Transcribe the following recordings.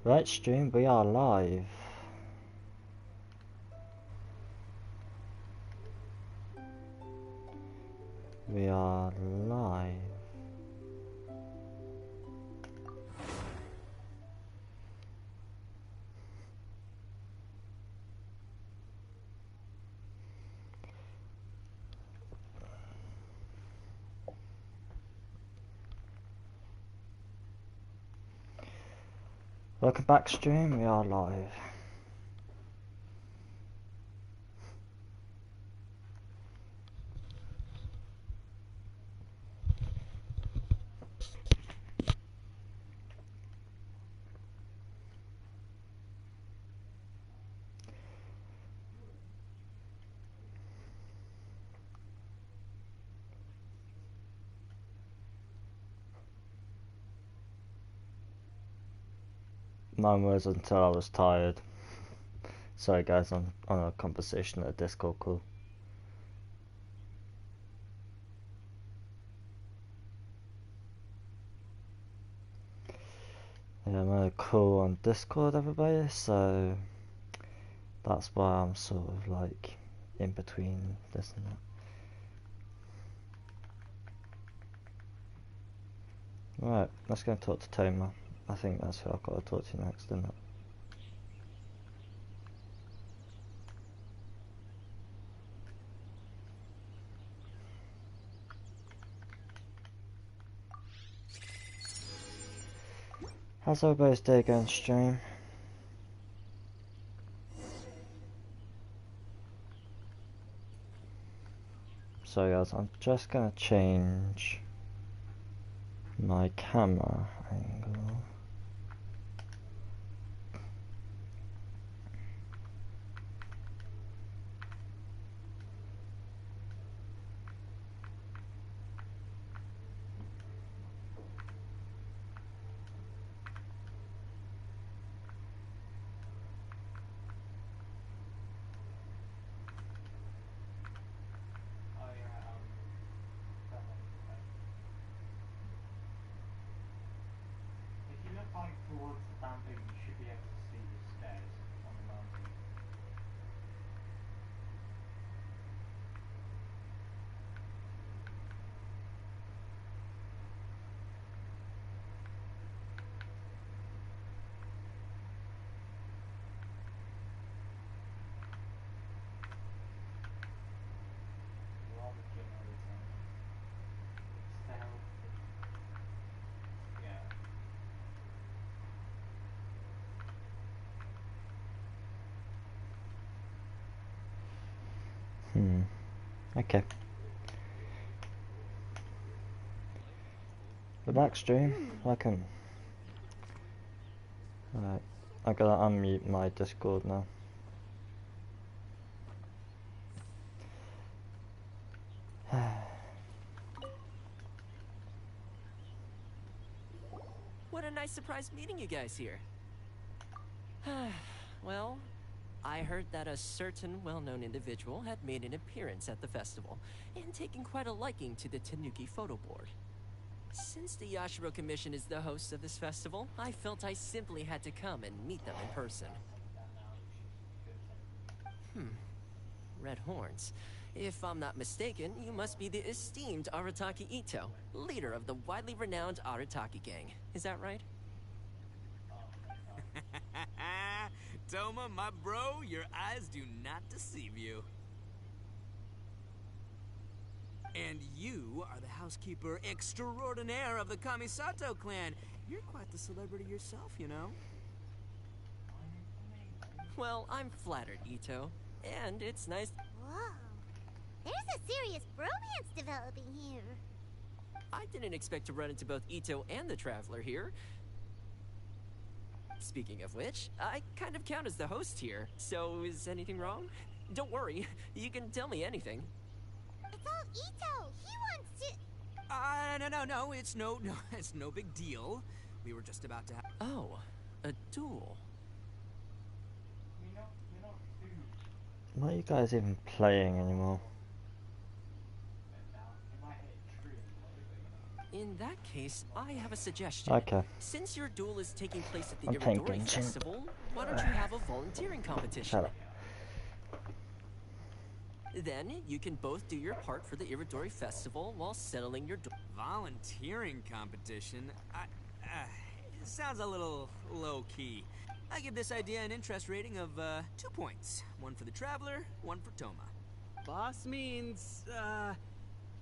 Right, stream, we are live. We are live. Welcome back, stream, we are live. Mine was until I was tired. Sorry guys, I'm on a conversation at a Discord call. Yeah, I'm on a call on Discord, everybody, so that's why I'm sort of like in between this and that. Right, let's go and talk to Toma. I think that's who I've got to talk to next, isn't it? How's everybody's day going, stream? So guys, I'm just gonna change my camera angle. Okay. We're back, stream. Welcome. Alright, I gotta unmute my Discord now. What a nice surprise meeting you guys here. Well, I heard that a certain well-known individual had made an appearance at the festival and taken quite a liking to the Tanuki photo board. Since the Yashiro Commission is the host of this festival, I felt I simply had to come and meet them in person. Red horns. If I'm not mistaken, you must be the esteemed Arataki Ito, leader of the widely renowned Arataki gang. Is that right? Toma, my bro, your eyes do not deceive you. And you are the housekeeper extraordinaire of the Kamisato clan. You're quite the celebrity yourself, you know. Well, I'm flattered, Ito. And it's nice. Whoa. There's a serious bromance developing here. I didn't expect to run into both Ito and the Traveler here. Speaking of which, I kind of count as the host here, so is anything wrong? Don't worry, you can tell me anything. It's all Ito. He wants to... No, it's no big deal. We were just about to have... Oh, a duel. Why are you guys even playing anymore? In that case, I have a suggestion. Okay. Since your duel is taking place at the I'm playing Iridori Genshin. Festival, why don't you have a volunteering competition? Shut up. Then you can both do your part for the Iridori Festival while settling your Volunteering competition? It sounds a little low-key. I give this idea an interest rating of 2 points. One for the Traveler, one for Toma. Boss means,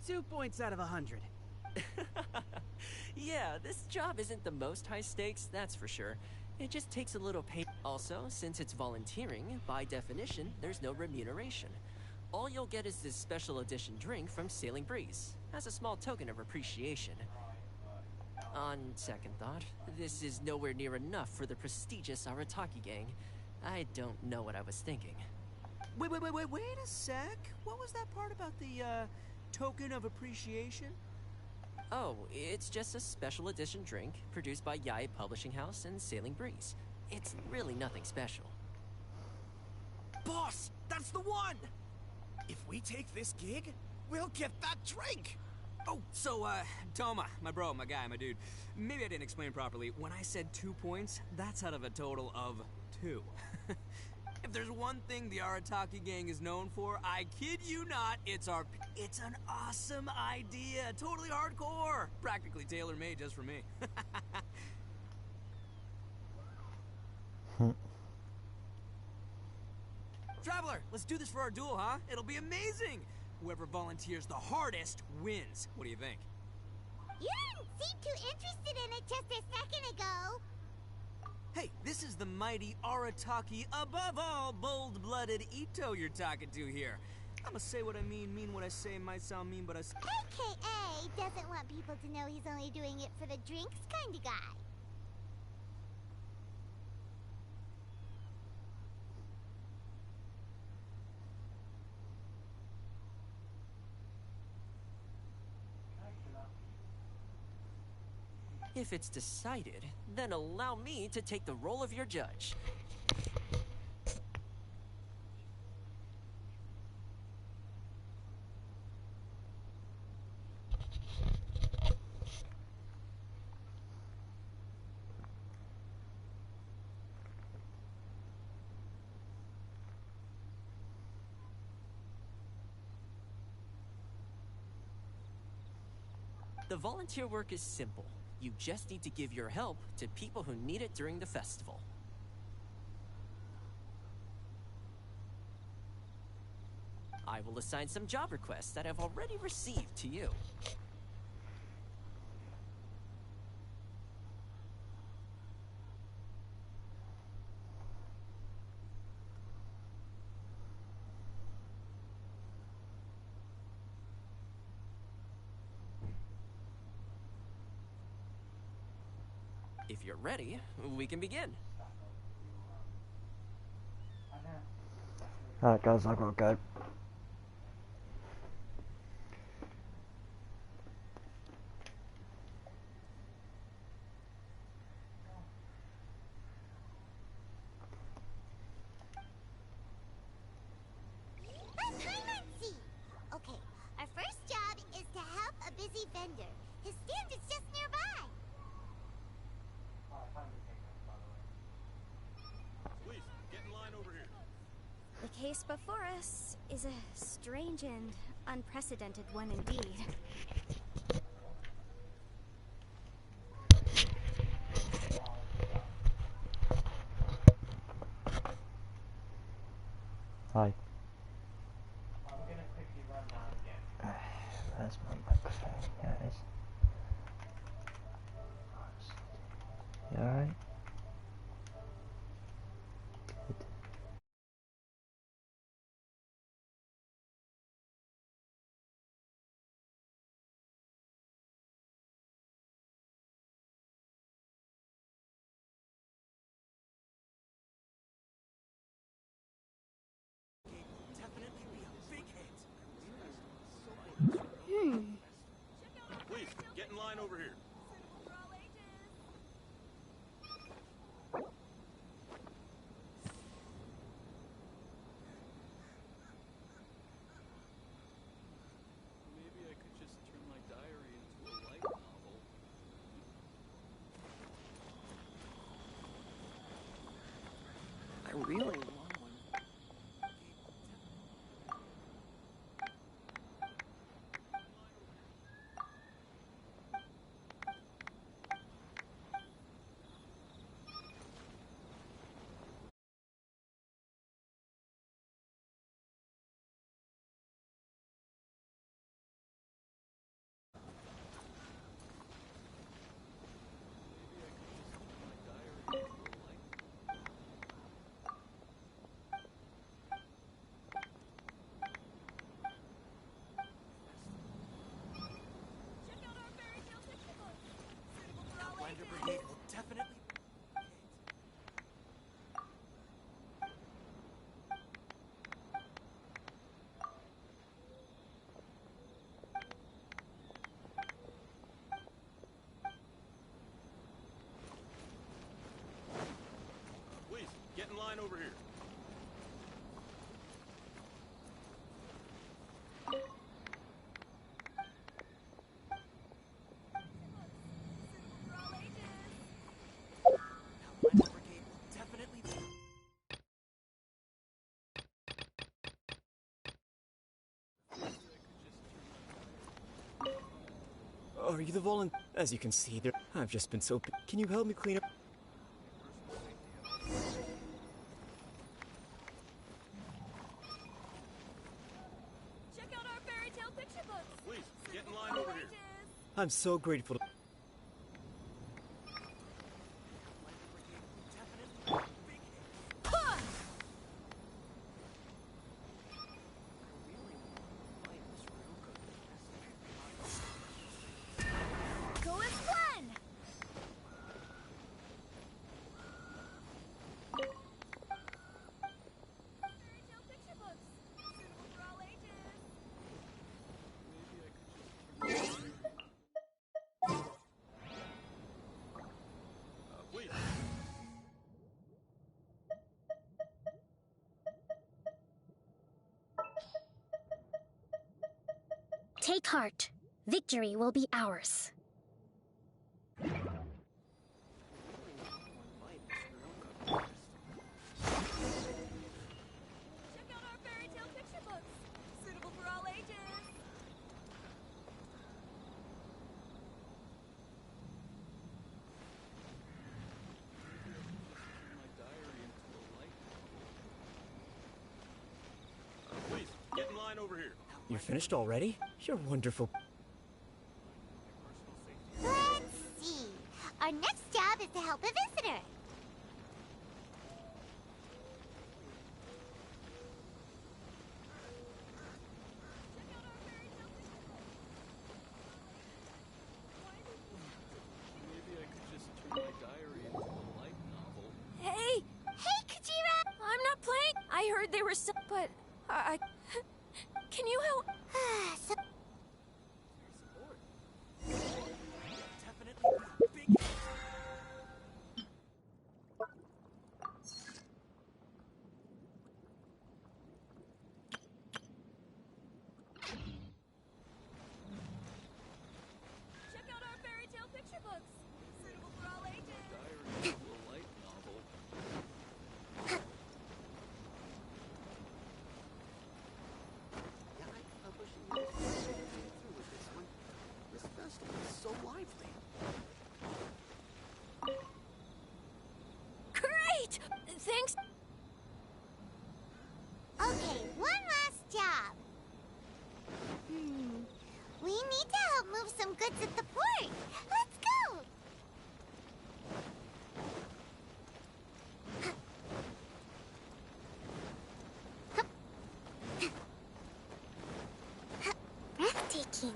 2 points out of 100. Yeah, this job isn't the most high stakes, that's for sure. It just takes a little pain. Also, since it's volunteering, by definition, there's no remuneration. All you'll get is this special edition drink from Sailing Breeze, as a small token of appreciation. On second thought, this is nowhere near enough for the prestigious Arataki gang. I don't know what I was thinking. Wait a sec. What was that part about the, token of appreciation? Oh, it's just a special edition drink produced by Yae Publishing House and Sailing Breeze. It's really nothing special. Boss, that's the one! If we take this gig, we'll get that drink! Oh, so, Toma, my bro, my guy, my dude. Maybe I didn't explain properly. When I said 2 points, that's out of a total of 2. If there's one thing the Arataki gang is known for, I kid you not, it's an awesome idea. Totally hardcore. Practically tailor-made just for me. Traveler, let's do this for our duel, huh? It'll be amazing. Whoever volunteers the hardest wins. What do you think? You didn't seem too interested in it just a second ago. Hey, this is the mighty Arataki, above all, bold-blooded Ito you're talking to here. I'ma say what I mean what I say, might sound mean, but AKA doesn't want people to know he's only doing it for the drinks kind of guy. If it's decided, then allow me to take the role of your judge. The volunteer work is simple. You just need to give your help to people who need it during the festival. I will assign some job requests that I've already received to you. If you're ready, we can begin. Alright guys, I've got to go. Okay, our first job is to help a busy vendor. His stand is just nearby. Please, get in line over here. The case before us is a strange and unprecedented one indeed. Hi. I'm gonna quickly run down again. Where's my microphone? Here it is. You alright? Good. really want one. Blender Brigade will definitely... Please, get in line over here. Blender Brigade will definitely... Are you the volunteer? As you can see, there. I've just been so. Can you help me clean up? Check out our fairy tale picture books. Please, get in line over here. I'm so grateful. Go as one. Fairy tale picture books. Suitable for all ages. Please. Take heart. Victory will be ours. Check out our fairy tale picture books. Suitable for all ages. Please, get in line over here. You're finished already? You're wonderful. Let's see. Our next job is to help a visitor. Maybe I could just turn my diary into a light novel. Hey! Hey, Kajira! I'm not playing. I heard they were still, but I... Can you help? So Definitely big... Check out our fairy tale picture books. Suitable for all ages. Diary into a light novel. Yeah, I publish through with this one. This festival is so lively. Great! Thanks. okay, one last job. We need to help move some goods at the port. Let's go. Breathtaking.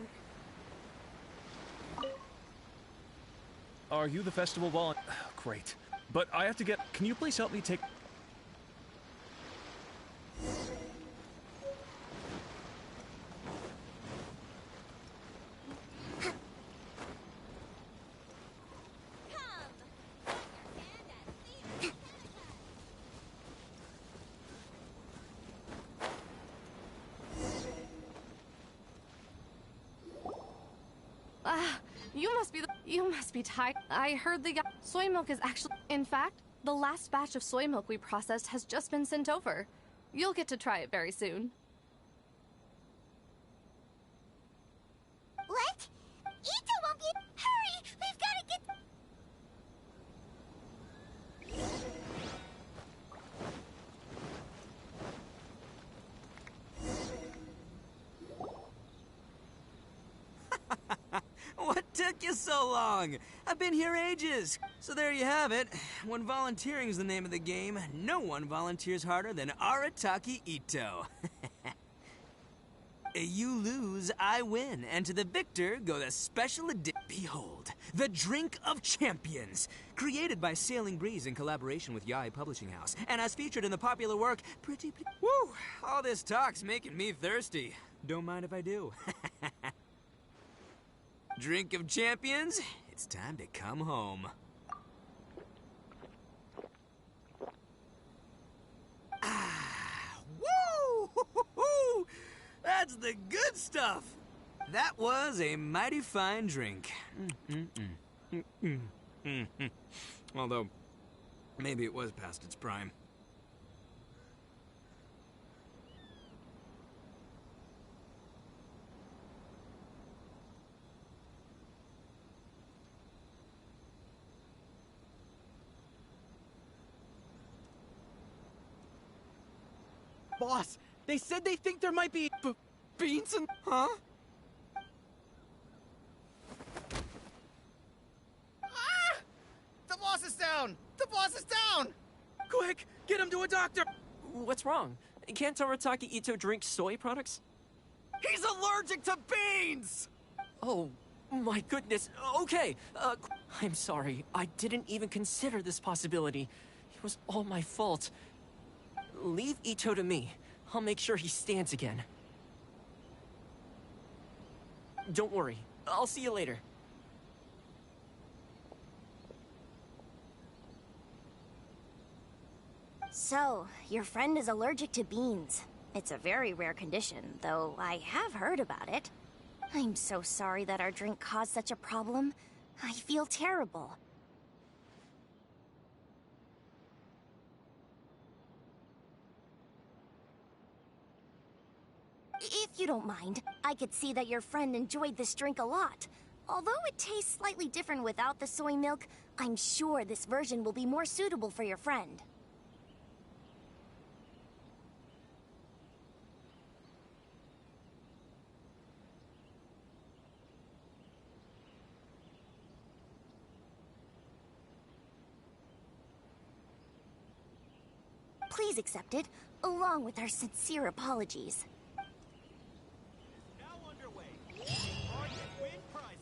Are you the festival volunteer? Great. But I have to get... Can you please help me take... You must be tired. I heard the soy milk is actually, in fact, The last batch of soy milk we processed has just been sent over. You'll get to try it very soon. What? Ito won't be. Hurry! We've got to get. What took you so long? I've been here ages. So there you have it. When volunteering's the name of the game, no one volunteers harder than Arataki Ito. You lose, I win, and to the victor go the special edition. Behold, the Drink of Champions, created by Sailing Breeze in collaboration with Yai Publishing House, and as featured in the popular work, Woo! All this talk's making me thirsty. Don't mind if I do. Drink of Champions, it's time to come home. Woo! That's the good stuff! That was a mighty fine drink. Although, maybe it was past its prime. Boss, they said they think there might be beans in. Huh? Ah! The boss is down! The boss is down! Quick, get him to a doctor! What's wrong? Can't Arataki Ito drink soy products? He's allergic to beans! Oh, my goodness. Okay, I'm sorry. I didn't even consider this possibility. It was all my fault. Leave Ito to me. I'll make sure he stands again. Don't worry. I'll see you later. So, your friend is allergic to beans. It's a very rare condition, though I have heard about it. I'm so sorry that our drink caused such a problem. I feel terrible. If you don't mind, I could see that your friend enjoyed this drink a lot. Although it tastes slightly different without the soy milk, I'm sure this version will be more suitable for your friend. Please accept it, along with our sincere apologies. Now underway. Target win prizes.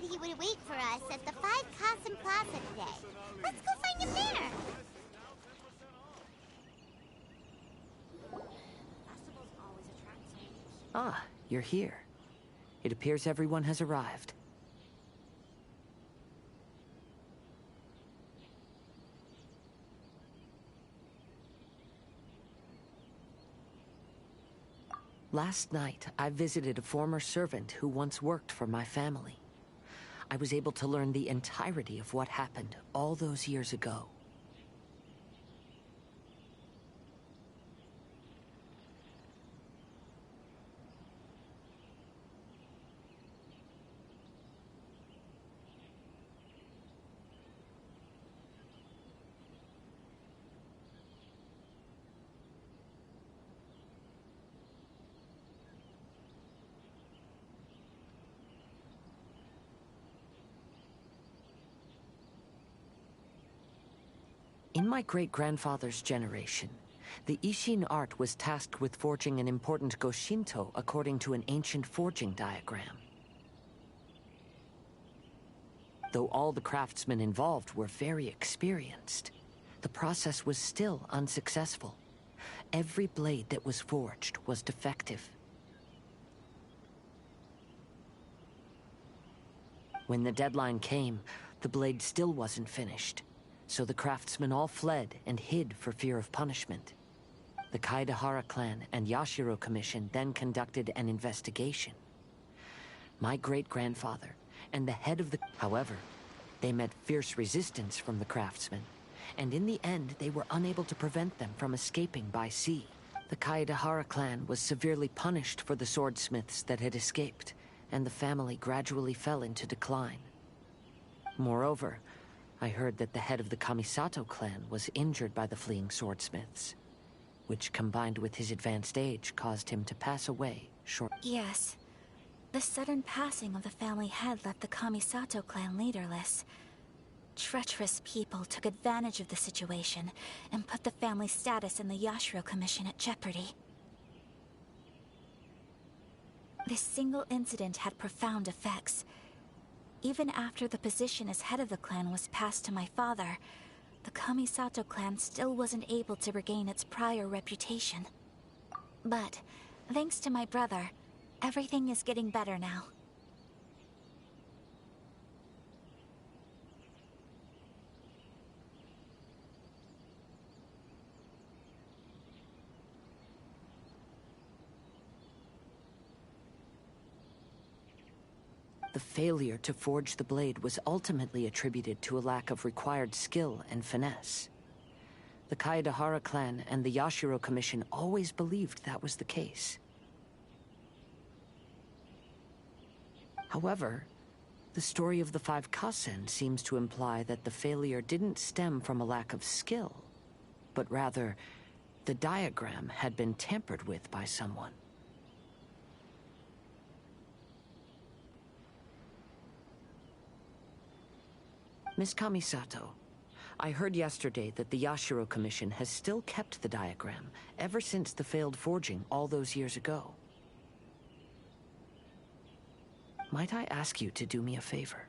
he would wait for us at the 5 Casa Plaza today. Let's go find him there! Ah, you're here. It appears everyone has arrived. Last night, I visited a former servant who once worked for my family. I was able to learn the entirety of what happened all those years ago. In my great-grandfather's generation, the Ishin art was tasked with forging an important Goshinto according to an ancient forging diagram. Though all the craftsmen involved were very experienced, the process was still unsuccessful. Every blade that was forged was defective. When the deadline came, the blade still wasn't finished. So the craftsmen all fled and hid for fear of punishment. The Kaedahara clan and Yashiro Commission then conducted an investigation. My great-grandfather and the head of the... However, they met fierce resistance from the craftsmen, and in the end they were unable to prevent them from escaping by sea. The Kaedahara clan was severely punished for the swordsmiths that had escaped, and the family gradually fell into decline. Moreover, I heard that the head of the Kamisato clan was injured by the fleeing swordsmiths, which combined with his advanced age caused him to pass away short. Yes. The sudden passing of the family head left the Kamisato clan leaderless. Treacherous people took advantage of the situation and put the family's status in the Yashiro Commission at jeopardy. This single incident had profound effects. Even after the position as head of the clan was passed to my father, the Kamisato clan still wasn't able to regain its prior reputation. But, thanks to my brother, everything is getting better now. The failure to forge the blade was ultimately attributed to a lack of required skill and finesse. The Kaedahara clan and the Yashiro Commission always believed that was the case. However, the story of the 5 Kasen seems to imply that the failure didn't stem from a lack of skill, but rather, the diagram had been tampered with by someone. Miss Kamisato, I heard yesterday that the Yashiro Commission has still kept the diagram ever since the failed forging all those years ago. Might I ask you to do me a favor?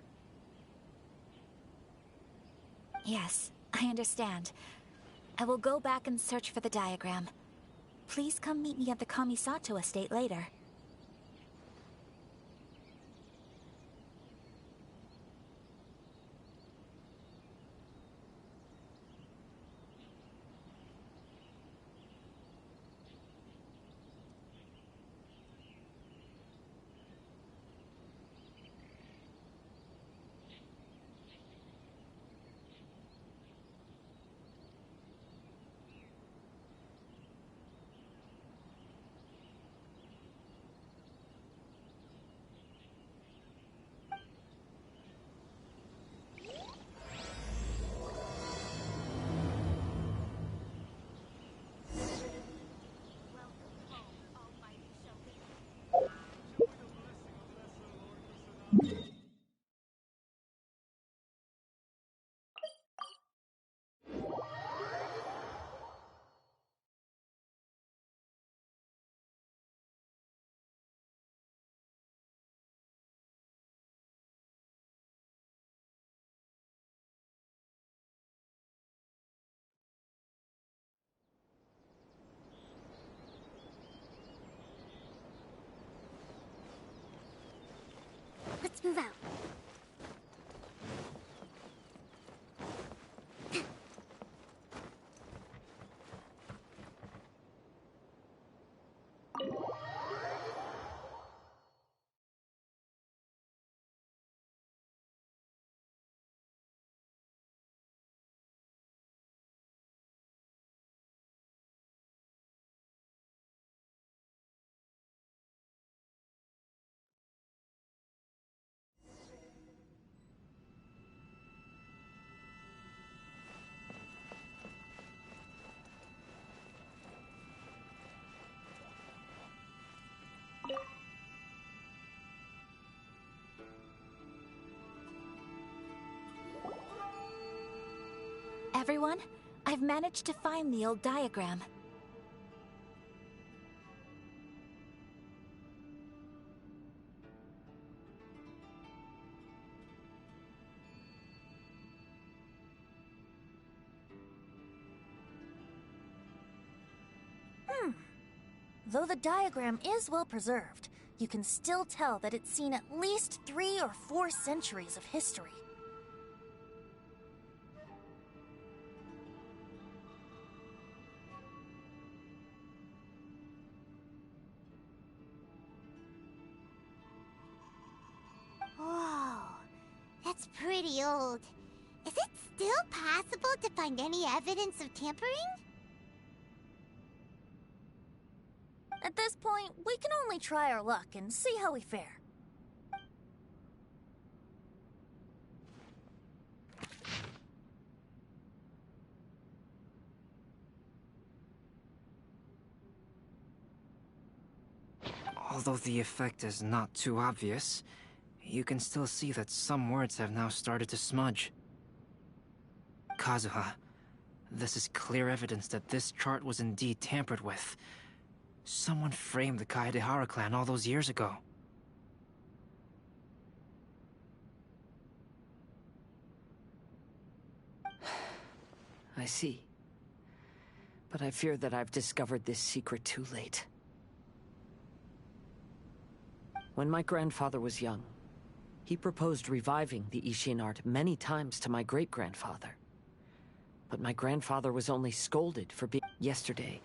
Yes, I understand. I will go back and search for the diagram. Please come meet me at the Kamisato estate later. Move out. Everyone, I've managed to find the old diagram. Though the diagram is well preserved, you can still tell that it's seen at least 3 or 4 centuries of history. Whoa, that's pretty old. Is it still possible to find any evidence of tampering? At this point, we can only try our luck and see how we fare. Although the effect is not too obvious, you can still see that some words have now started to smudge. Kazuha, this is clear evidence that this chart was indeed tampered with. Someone framed the Kaedehara clan all those years ago. I see. But I fear that I've discovered this secret too late. When my grandfather was young, he proposed reviving the Ishin art many times to my great-grandfather. But my grandfather was only scolded for being... Yesterday,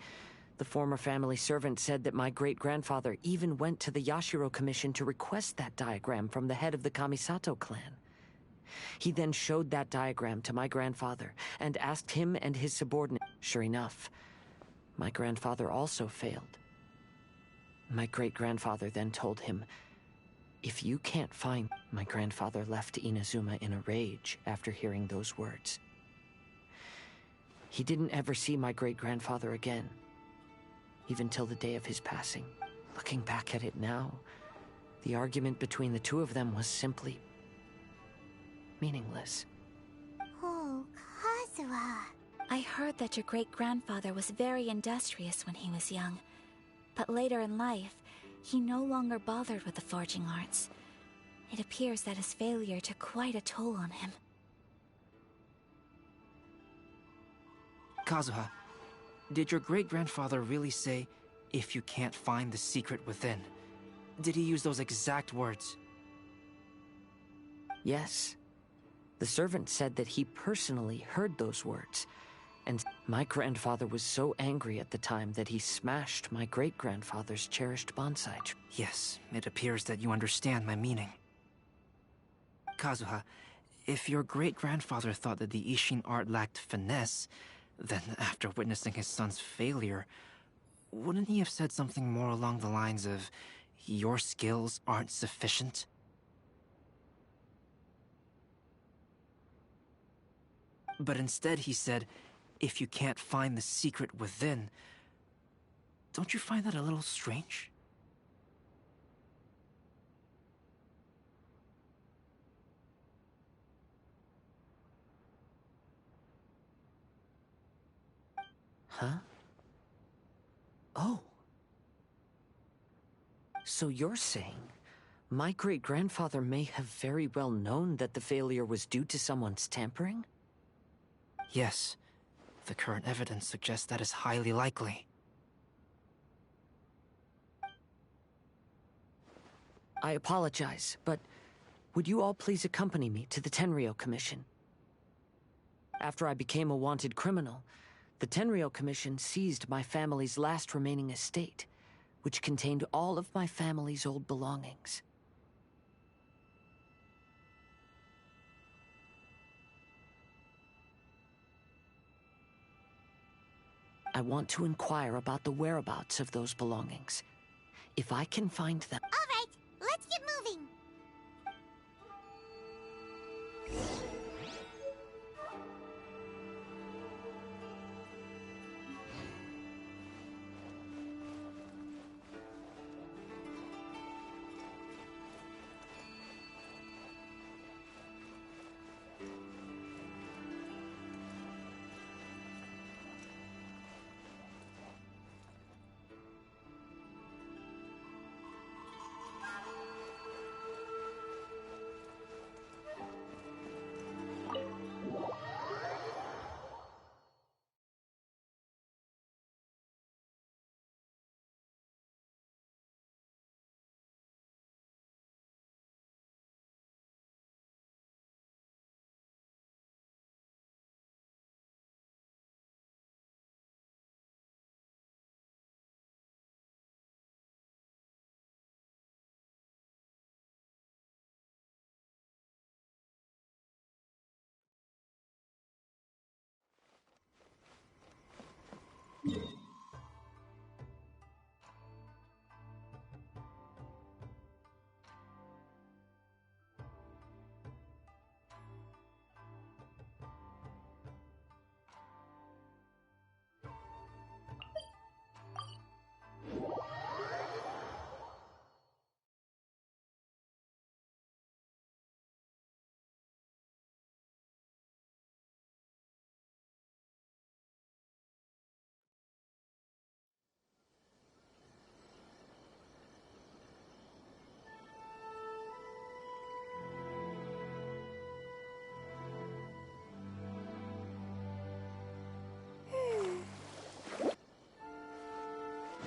the former family servant said that my great-grandfather even went to the Yashiro Commission to request that diagram from the head of the Kamisato clan. He then showed that diagram to my grandfather and asked him and his subordinate. Sure enough, my grandfather also failed. My great-grandfather then told him, "If you can't find..." My grandfather left Inazuma in a rage after hearing those words. He didn't ever see my great-grandfather again, even till the day of his passing. Looking back at it now, the argument between the two of them was simply meaningless. Oh, Kazuha. I heard that your great-grandfather was very industrious when he was young, but later in life, he no longer bothered with the forging arts. It appears that his failure took quite a toll on him. Kazuha, did your great-grandfather really say, "If you can't find the secret within"? Did he use those exact words? Yes. The servant said that he personally heard those words, and my grandfather was so angry at the time that he smashed my great-grandfather's cherished bonsai tree. Yes, it appears that you understand my meaning. Kazuha, if your great-grandfather thought that the Ishin art lacked finesse, then after witnessing his son's failure, wouldn't he have said something more along the lines of, "Your skills aren't sufficient"? But instead he said, "If you can't find the secret within." Don't you find that a little strange? Huh? Oh. So you're saying my great-grandfather may have very well known that the failure was due to someone's tampering? Yes. The current evidence suggests that is highly likely. I apologize, but Would you all please accompany me to the Tenryou Commission? After I became a wanted criminal, the Tenryou Commission seized my family's last remaining estate, which contained all of my family's old belongings. I want to inquire about the whereabouts of those belongings. If I can find them... All right, let's get moving.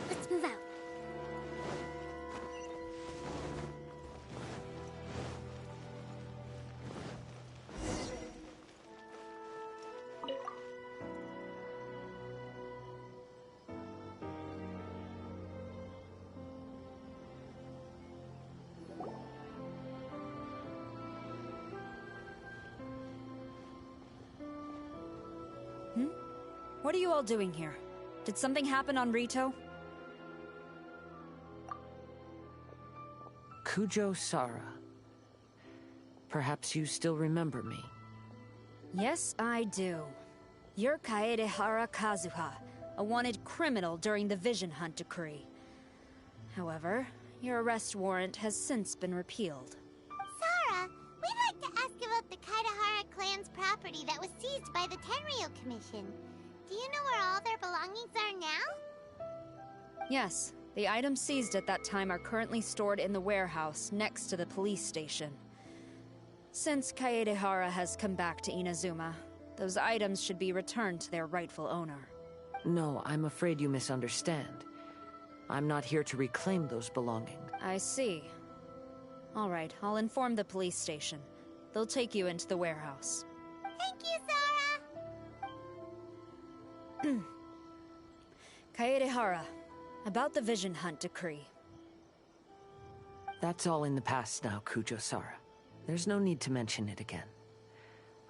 Let's move out. What are you all doing here? Did something happen on Rito? Kujo Sara. Perhaps you still remember me. Yes, I do. You're Kaedehara Kazuha, a wanted criminal during the Vision Hunt decree. However, your arrest warrant has since been repealed. Sara, we'd like to ask about the Kaedehara clan's property that was seized by the Tenryou Commission. Do you know where all their belongings are now? Yes, the items seized at that time are currently stored in the warehouse next to the police station. Since Kaedehara has come back to Inazuma, those items should be returned to their rightful owner. No, I'm afraid you misunderstand. I'm not here to reclaim those belongings. I see. All right, I'll inform the police station. They'll take you into the warehouse. Thank you, Sara! Kaedehara, about the Vision Hunt decree. That's all in the past now, Kujo Sara. There's no need to mention it again.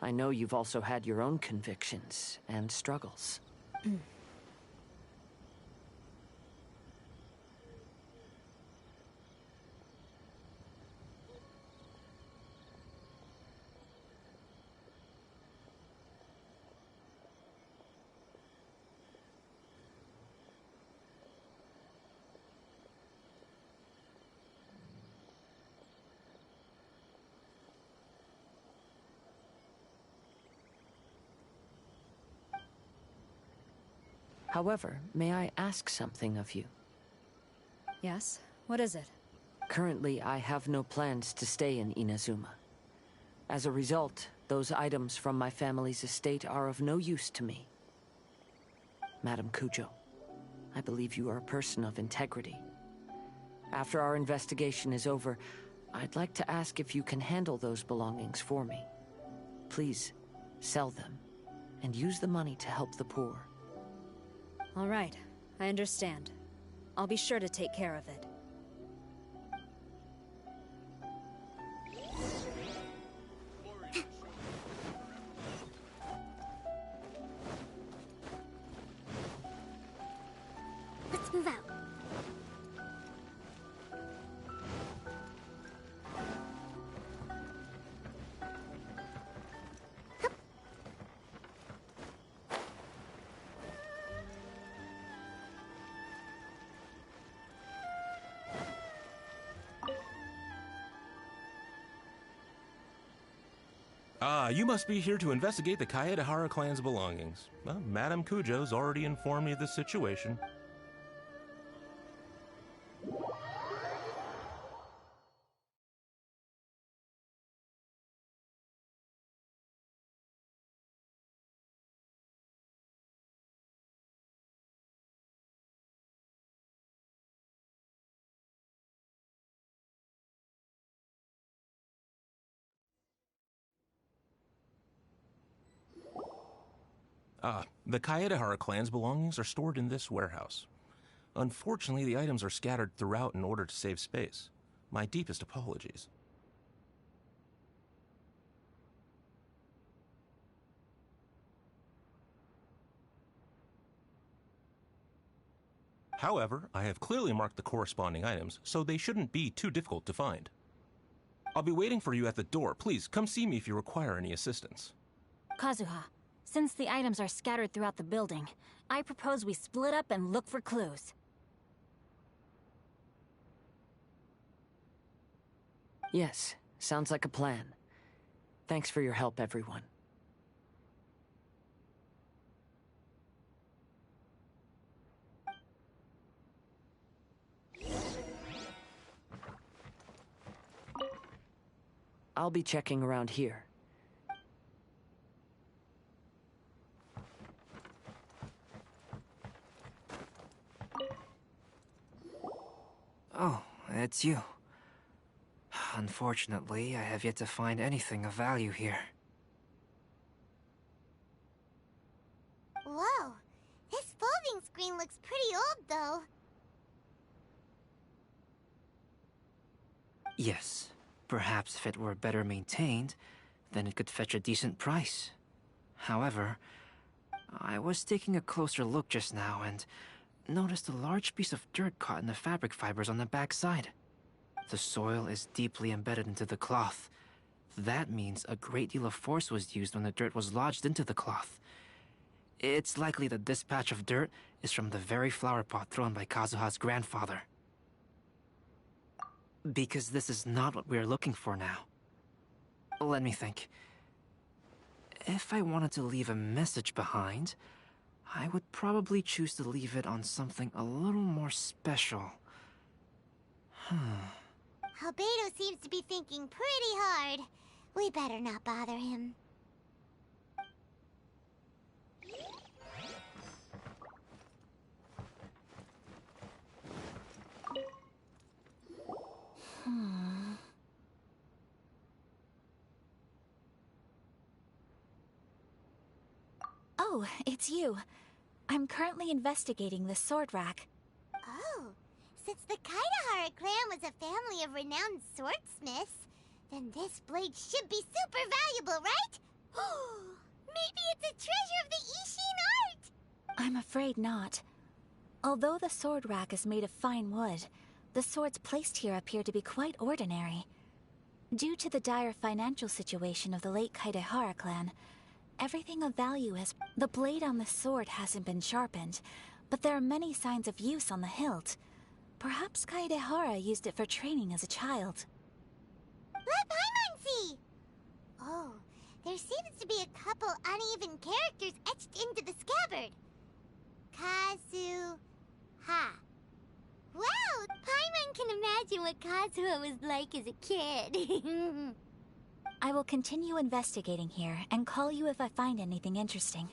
I know you've also had your own convictions and struggles. However, may I ask something of you? Yes? What is it? Currently, I have no plans to stay in Inazuma. As a result, those items from my family's estate are of no use to me. Madam Kujo, I believe you are a person of integrity. After our investigation is over, I'd like to ask if you can handle those belongings for me. Please, sell them, and use the money to help the poor. All right, I understand. I'll be sure to take care of it. Let's move out. Ah, you must be here to investigate the Kaedehara clan's belongings. Well, Madame Kujo's already informed me of the situation. The Kaedehara clan's belongings are stored in this warehouse. Unfortunately, the items are scattered throughout in order to save space. My deepest apologies. However, I have clearly marked the corresponding items, so they shouldn't be too difficult to find. I'll be waiting for you at the door. Please, come see me if you require any assistance. Kazuha, since the items are scattered throughout the building, I propose we split up and look for clues. Yes, sounds like a plan. Thanks for your help, everyone. I'll be checking around here. Oh, it's you. Unfortunately, I have yet to find anything of value here. Whoa, this folding screen looks pretty old, though. Yes, perhaps if it were better maintained, then it could fetch a decent price. However, I was taking a closer look just now and noticed a large piece of dirt caught in the fabric fibers on the back side. The soil is deeply embedded into the cloth. That means a great deal of force was used when the dirt was lodged into the cloth. It's likely that this patch of dirt is from the very flower pot thrown by Kazuha's grandfather. Because this is not what we are looking for now. Let me think. If I wanted to leave a message behind, I would probably choose to leave it on something a little more special. Albedo seems to be thinking pretty hard. We better not bother him. Oh, it's you. I'm currently investigating the sword rack. Oh, since the Kaedehara clan was a family of renowned swordsmiths, then this blade should be super valuable, right? Maybe it's a treasure of the Ishin art! I'm afraid not. Although the sword rack is made of fine wood, the swords placed here appear to be quite ordinary. Due to the dire financial situation of the late Kaedehara clan, everything of value has... The blade on the sword hasn't been sharpened, but there are many signs of use on the hilt. Perhaps Kaedehara used it for training as a child. Let Paimon see! Oh, there seems to be a couple uneven characters etched into the scabbard. Kazuha. Wow, Paimon can imagine what Kazuha was like as a kid. I will continue investigating here and call you if I find anything interesting.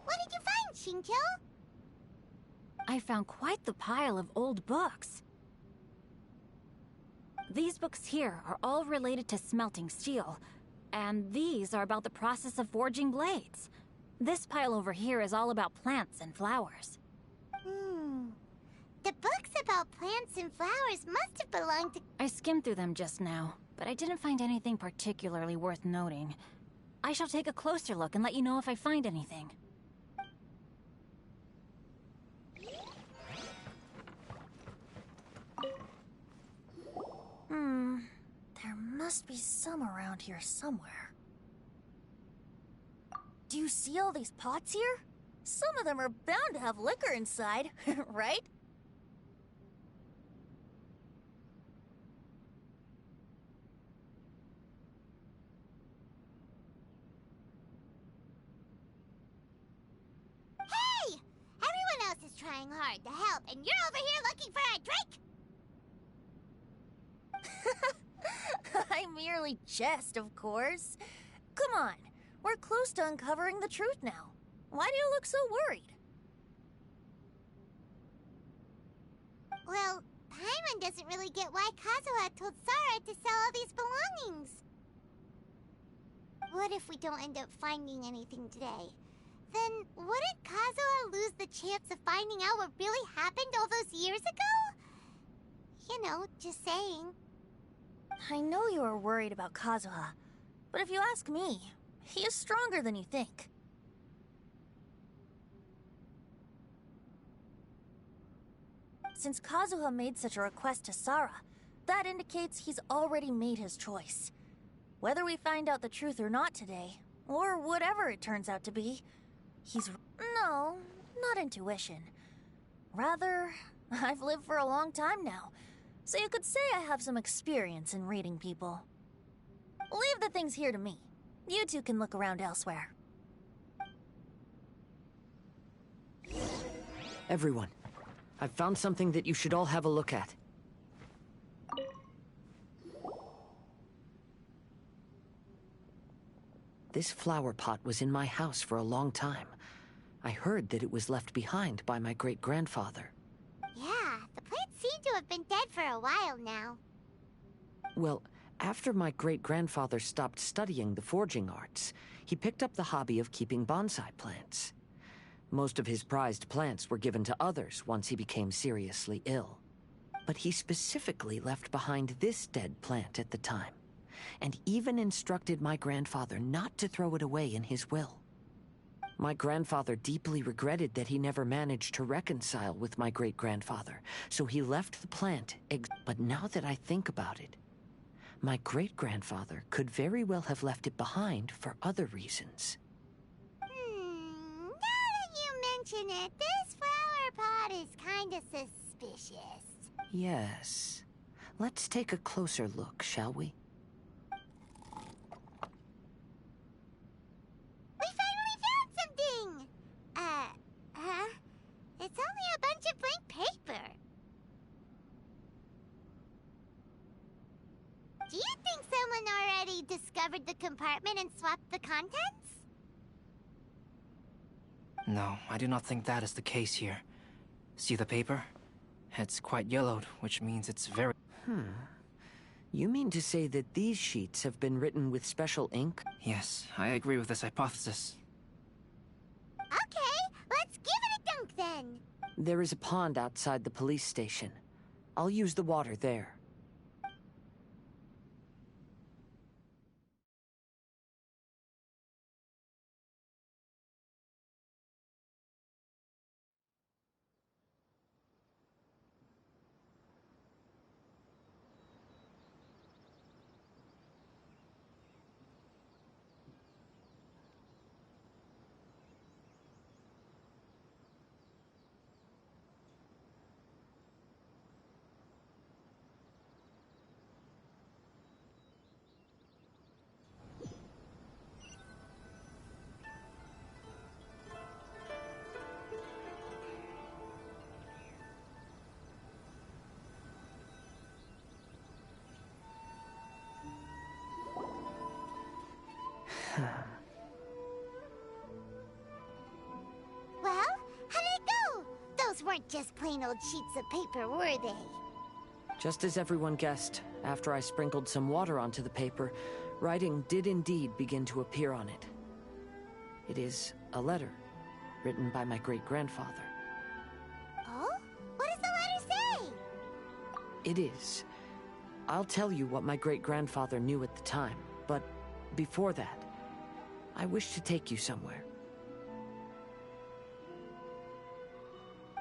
What did Chincho? I found quite the pile of old books. These books here are all related to smelting steel, and these are about the process of forging blades. This pile over here is all about plants and flowers. The books about plants and flowers must have belonged to... I skimmed through them just now, but I didn't find anything particularly worth noting. I shall take a closer look and let you know if I find anything. There must be some around here somewhere. Do you see all these pots here? Some of them are bound to have liquor inside, right? Hey! Everyone else is trying hard to help, and you're over here looking for a drink? I merely jest, of course. Come on, we're close to uncovering the truth now. Why do you look so worried? Well, Paimon doesn't really get why Kazuha told Sara to sell all these belongings. What if we don't end up finding anything today? Then wouldn't Kazuha lose the chance of finding out what really happened all those years ago? You know, just saying. I know you are worried about Kazuha, but if you ask me, he is stronger than you think. Since Kazuha made such a request to Sara, that indicates he's already made his choice. Whether we find out the truth or not today, or whatever it turns out to be, he's... No, not intuition. Rather, I've lived for a long time now, so you could say I have some experience in reading people. Leave the things here to me. You two can look around elsewhere. Everyone, I've found something that you should all have a look at. This flower pot was in my house for a long time. I heard that it was left behind by my great-grandfather. Yeah, the plants seem to have been dead for a while now. Well, after my great-grandfather stopped studying the forging arts, he picked up the hobby of keeping bonsai plants. Most of his prized plants were given to others once he became seriously ill. But he specifically left behind this dead plant at the time, and even instructed my grandfather not to throw it away in his will. My grandfather deeply regretted that he never managed to reconcile with my great-grandfather, so he left the plant but now that I think about it, my great-grandfather could very well have left it behind for other reasons. Now that you mention it, this flower pot is kinda suspicious. Yes. Let's take a closer look, shall we? We finally found something! It's only a bunch of blank paper. Do you think someone already discovered the compartment and swapped the contents? No, I do not think that is the case here. See the paper? It's quite yellowed, which means it's very... You mean to say that these sheets have been written with special ink? Yes, I agree with this hypothesis. Okay, let's give it a dunk then. There is a pond outside the police station. I'll use the water there. Well, These weren't just plain old sheets of paper, were they? Just as everyone guessed, after I sprinkled some water onto the paper, writing did indeed begin to appear on it. It is a letter, written by my great-grandfather. Oh? What does the letter say? It is. I'll tell you what my great-grandfather knew at the time, but before that, I wish to take you somewhere.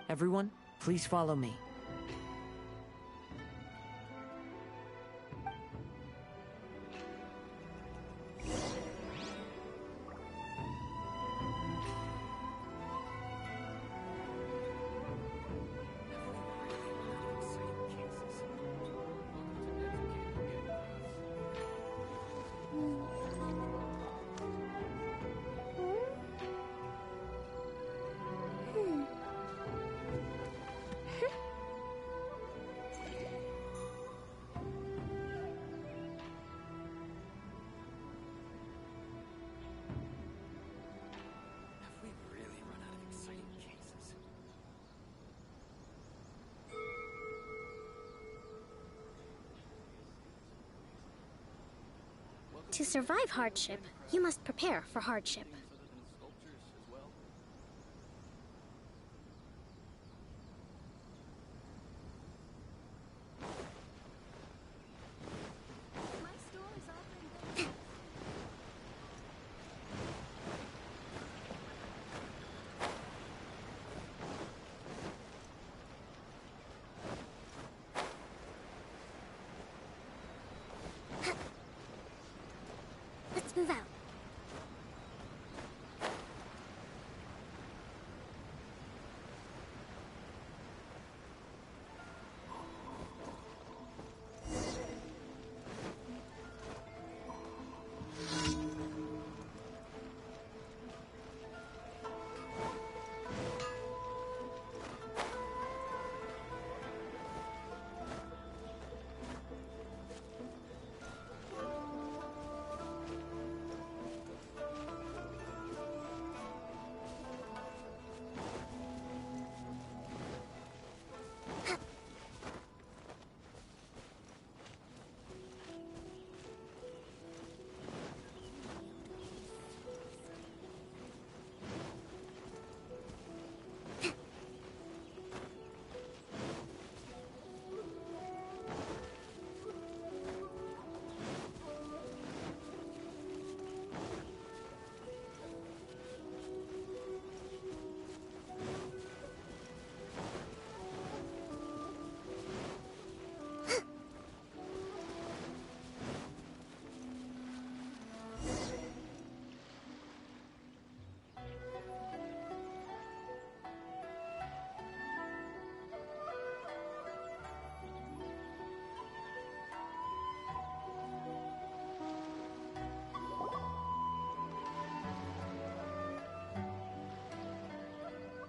Everyone, please follow me. To survive hardship, you must prepare for hardship. Let's move out.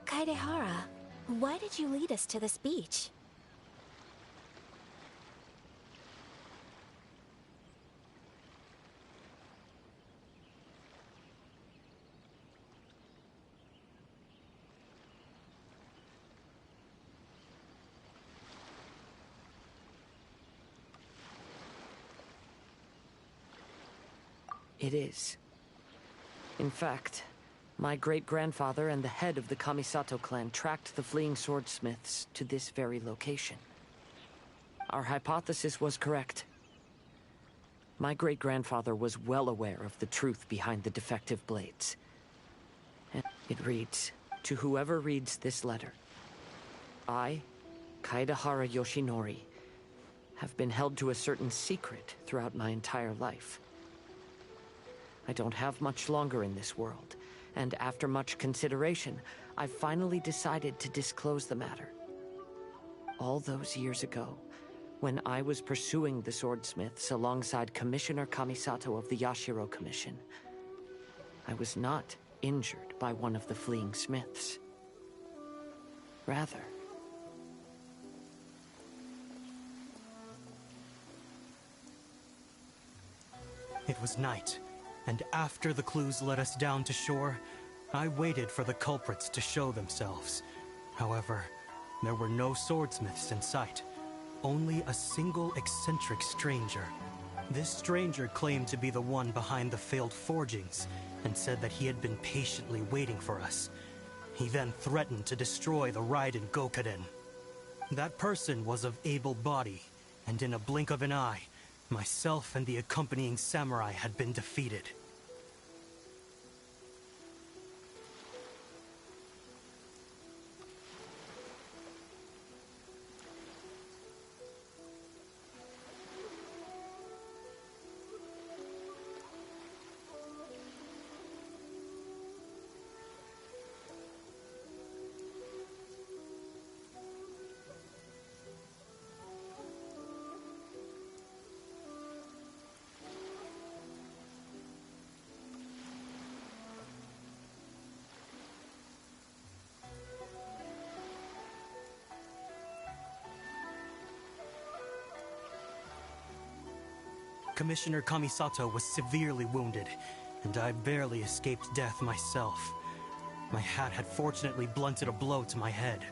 Kaedehara, why did you lead us to this beach? It is. In fact, my great-grandfather and the head of the Kamisato clan tracked the fleeing swordsmiths to this very location. Our hypothesis was correct. My great-grandfather was well aware of the truth behind the defective blades. And it reads, "To whoever reads this letter, I, Kaedehara Yoshinori, have been held to a certain secret throughout my entire life. I don't have much longer in this world, and after much consideration, I finally decided to disclose the matter. All those years ago, when I was pursuing the swordsmiths alongside Commissioner Kamisato of the Yashiro Commission, I was not injured by one of the fleeing smiths. Rather, it was night, and after the clues led us down to shore, I waited for the culprits to show themselves. However, There were no swordsmiths in sight, only a single eccentric stranger. This stranger claimed to be the one behind the failed forgings, and said that he had been patiently waiting for us. He then threatened to destroy the Raiden Gokaden. That person was of able body, and in a blink of an eye, myself and the accompanying samurai had been defeated. Commissioner Kamisato was severely wounded, and I barely escaped death myself. My hat had fortunately blunted a blow to my head.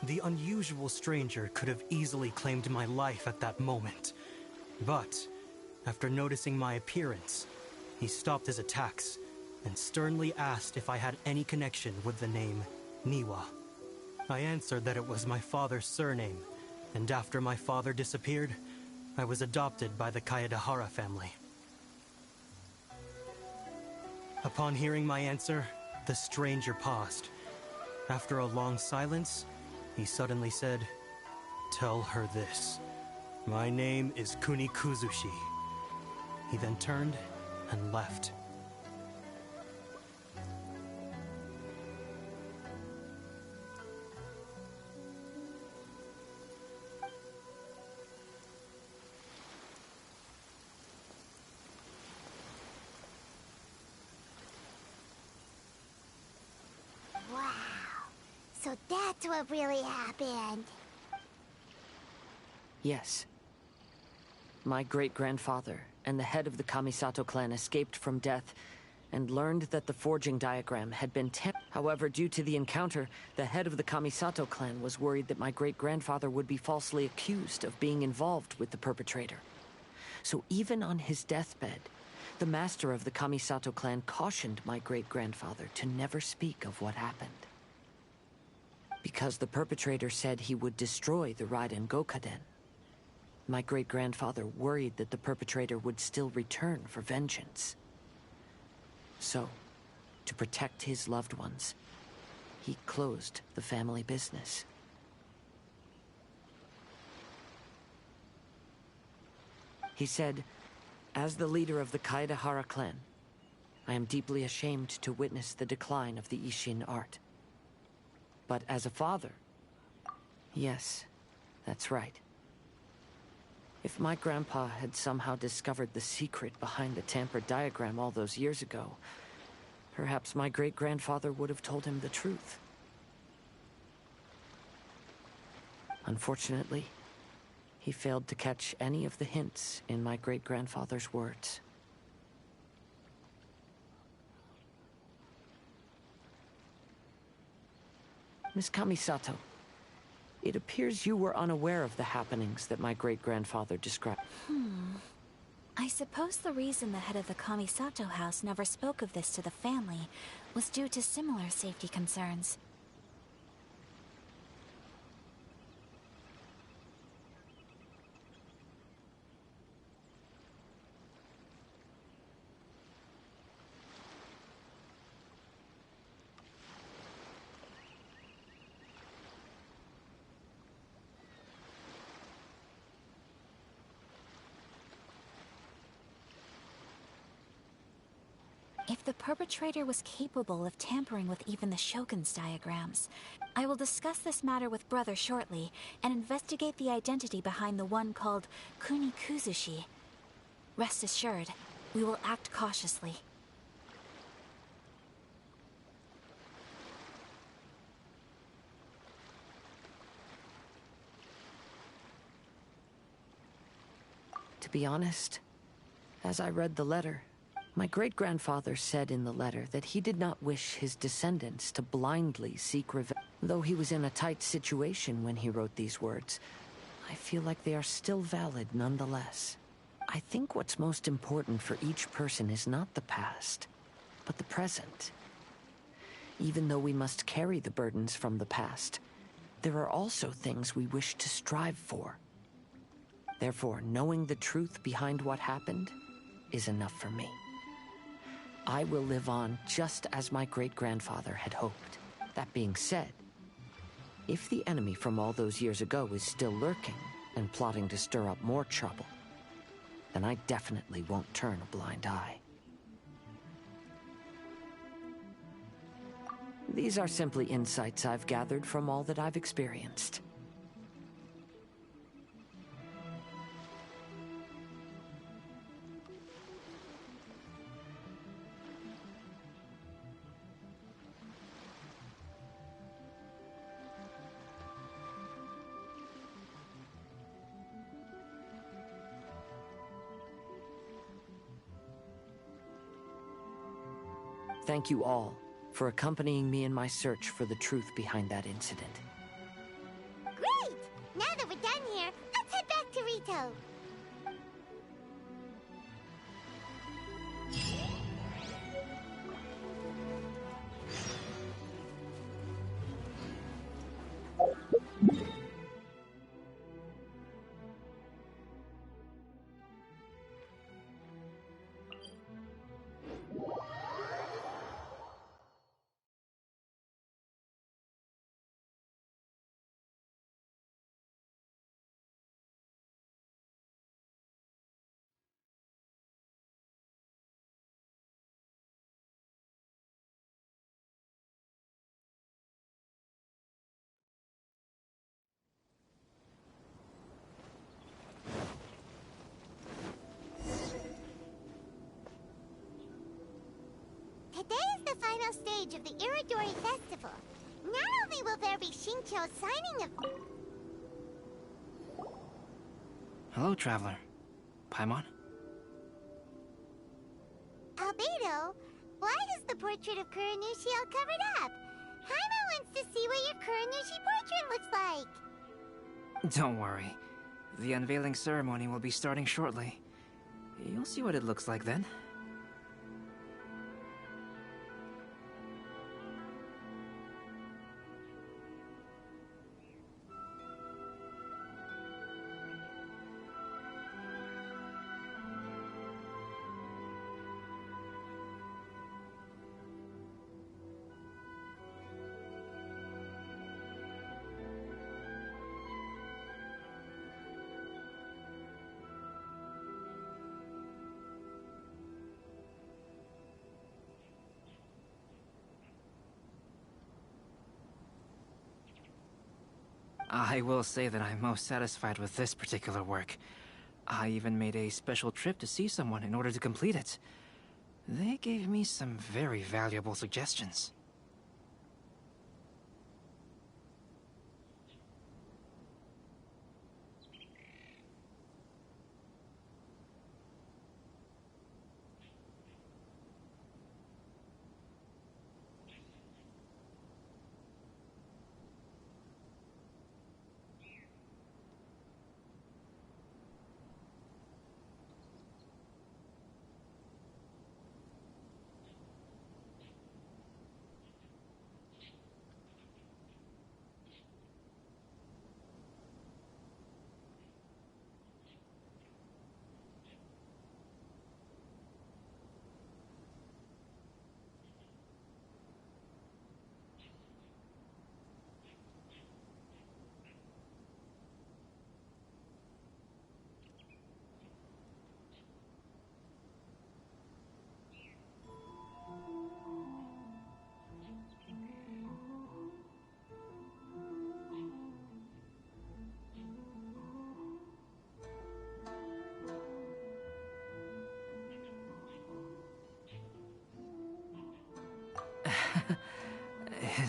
The unusual stranger could have easily claimed my life at that moment. But, after noticing my appearance, he stopped his attacks and sternly asked if I had any connection with the name Niwa. I answered that it was my father's surname, and after my father disappeared, I was adopted by the Kaedahara family. Upon hearing my answer, the stranger paused. After a long silence, he suddenly said, "Tell her this. My name is Kuni Kuzushi." He then turned and left. Wow. So that's what really happened. Yes. My great-grandfather and the head of the Kamisato clan escaped from death and learned that the forging diagram had been However, due to the encounter, the head of the Kamisato clan was worried that my great-grandfather would be falsely accused of being involved with the perpetrator. So even on his deathbed, the master of the Kamisato clan cautioned my great-grandfather to never speak of what happened. Because the perpetrator said he would destroy the Raiden Gokaden, my great-grandfather worried that the perpetrator would still return for vengeance. So, to protect his loved ones, he closed the family business. He said, "As the leader of the Kaedahara clan, I am deeply ashamed to witness the decline of the Ishin art. But as a father..." Yes, that's right. If my grandpa had somehow discovered the secret behind the tampered diagram all those years ago, perhaps my great-grandfather would have told him the truth. Unfortunately, he failed to catch any of the hints in my great-grandfather's words. Miss Kamisato, it appears you were unaware of the happenings that my great-grandfather described. I suppose the reason the head of the Kamisato house never spoke of this to the family was due to similar safety concerns. If the perpetrator was capable of tampering with even the Shogun's diagrams, I will discuss this matter with Brother shortly and investigate the identity behind the one called Kunikuzushi. Rest assured, we will act cautiously. To be honest, as I read the letter, my great-grandfather said in the letter that he did not wish his descendants to blindly seek revenge. Though he was in a tight situation when he wrote these words, I feel like they are still valid nonetheless. I think what's most important for each person is not the past, but the present. Even though we must carry the burdens from the past, there are also things we wish to strive for. Therefore, knowing the truth behind what happened is enough for me. I will live on just as my great-grandfather had hoped. That being said, if the enemy from all those years ago is still lurking and plotting to stir up more trouble, then I definitely won't turn a blind eye. These are simply insights I've gathered from all that I've experienced. Thank you all for accompanying me in my search for the truth behind that incident. Great! Now that we're done here, let's head back to Rito. Today is the final stage of the Iridori Festival. Not only will there be Shincho's signing of... Hello, traveler. Paimon? Albedo, why is the portrait of Kuranushi all covered up? Haima wants to see what your Kuranushi portrait looks like. Don't worry. The unveiling ceremony will be starting shortly. You'll see what it looks like then. I will say that I'm most satisfied with this particular work. I even made a special trip to see someone in order to complete it. They gave me some very valuable suggestions.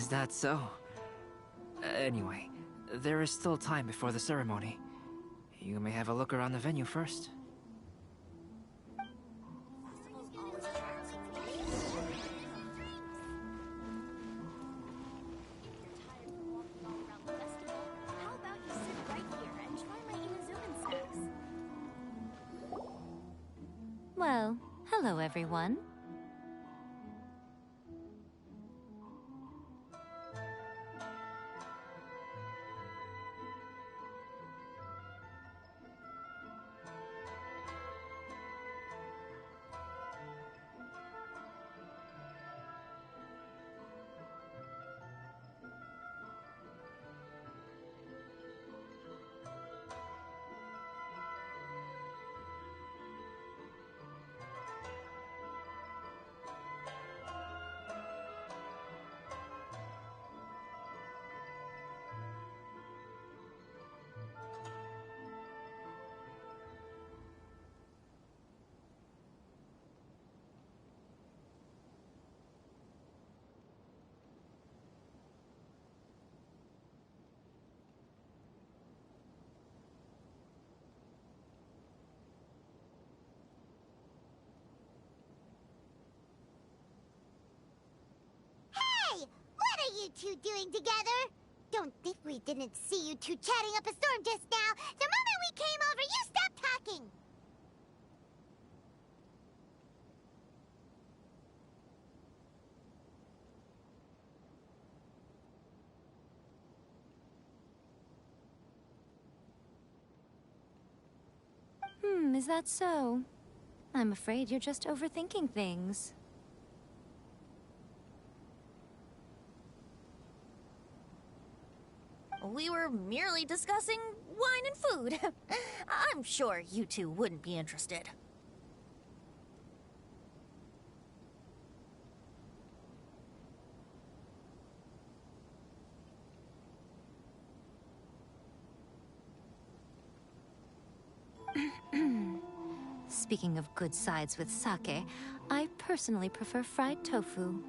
Is that so? Anyway, there is still time before the ceremony. You may have a look around the venue first. Well, hello everyone. Hey! What are you two doing together? Don't think we didn't see you two chatting up a storm just now. The moment we came over, you stopped talking. Is that so? I'm afraid you're just overthinking things. We were merely discussing wine and food. I'm sure you two wouldn't be interested. Speaking of good sides with sake, I personally prefer fried tofu.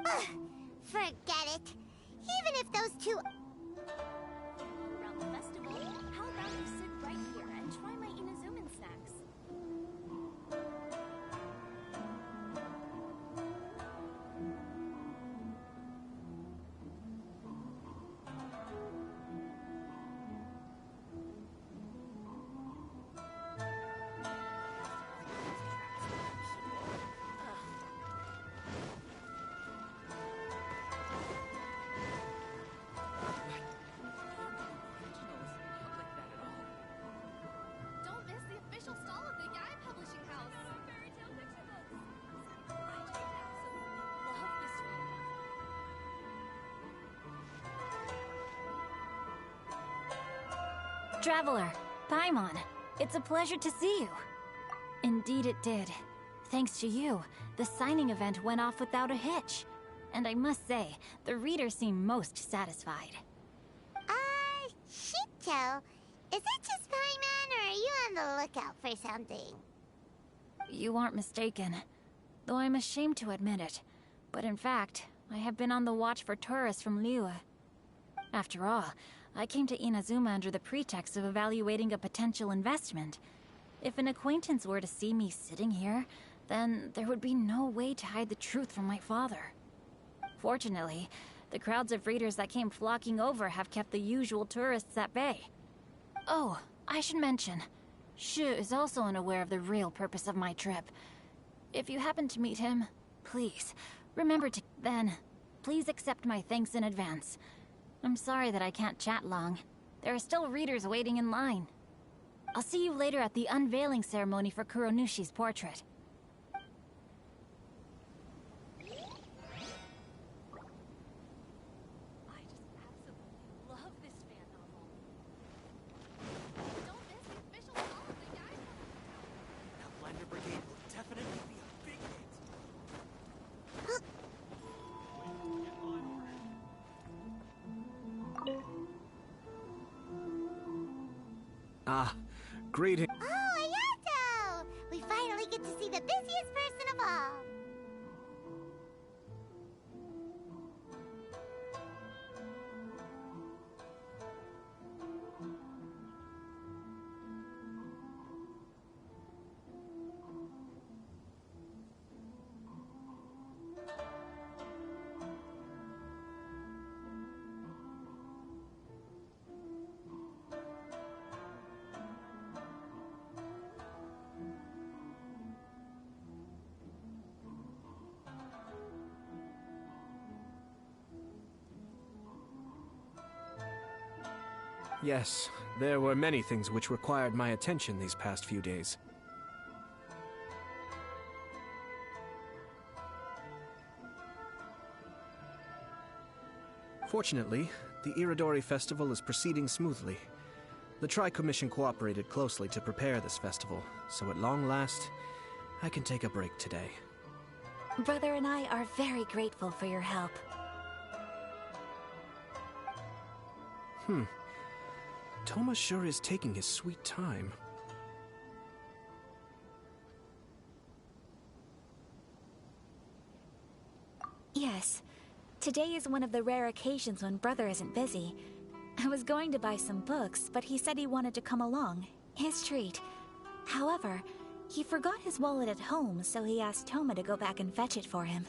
Ugh, forget it. Even if those two... Around the festival, how about you sit right here and try my inazuma snacks? Don't miss the official stall of the Yai Publishing House. Fairy tale picture books. I just absolutely love this fan. Traveler, Paimon, it's a pleasure to see you. Indeed it did. Thanks to you, the signing event went off without a hitch. And I must say, the readers seem most satisfied. Shinto, is it just Paimon, or are you on the lookout for something? You aren't mistaken, though I'm ashamed to admit it. But in fact, I have been on the watch for tourists from Liyue. After all, I came to Inazuma under the pretext of evaluating a potential investment. If an acquaintance were to see me sitting here, then there would be no way to hide the truth from my father. Fortunately, the crowds of readers that came flocking over have kept the usual tourists at bay. Oh, I should mention, Shu is also unaware of the real purpose of my trip. If you happen to meet him, please, remember to... Then, please accept my thanks in advance. I'm sorry that I can't chat long. There are still readers waiting in line. I'll see you later at the unveiling ceremony for Kuronushi's portrait. Outlander Brigade will definitely be a big hit. Ah, greeting. Oh, Ayato! We finally get to see the busiest person of all. Yes, there were many things which required my attention these past few days. Fortunately, the Iridori Festival is proceeding smoothly. The Tri-Commission cooperated closely to prepare this festival, so at long last, I can take a break today. Brother and I are very grateful for your help. Toma sure is taking his sweet time. Yes. Today is one of the rare occasions when Brother isn't busy. I was going to buy some books, but he said he wanted to come along. His treat. However, he forgot his wallet at home, so he asked Toma to go back and fetch it for him.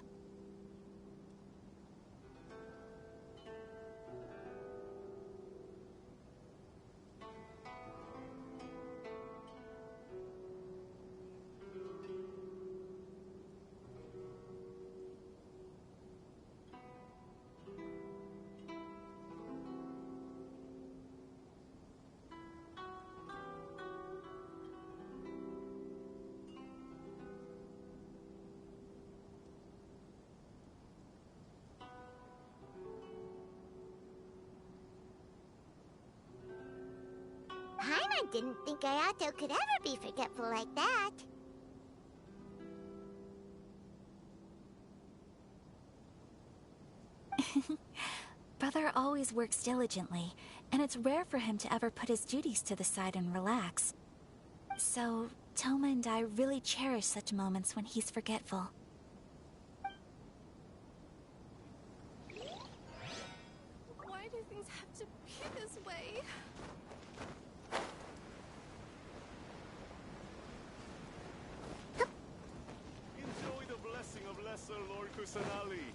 Paimon didn't think Ayato could ever be forgetful like that. Brother always works diligently, and it's rare for him to ever put his duties to the side and relax. So, Toma and I really cherish such moments when he's forgetful. Why do things have to be this way? Enjoy the blessing of Lesser Lord Kusanali.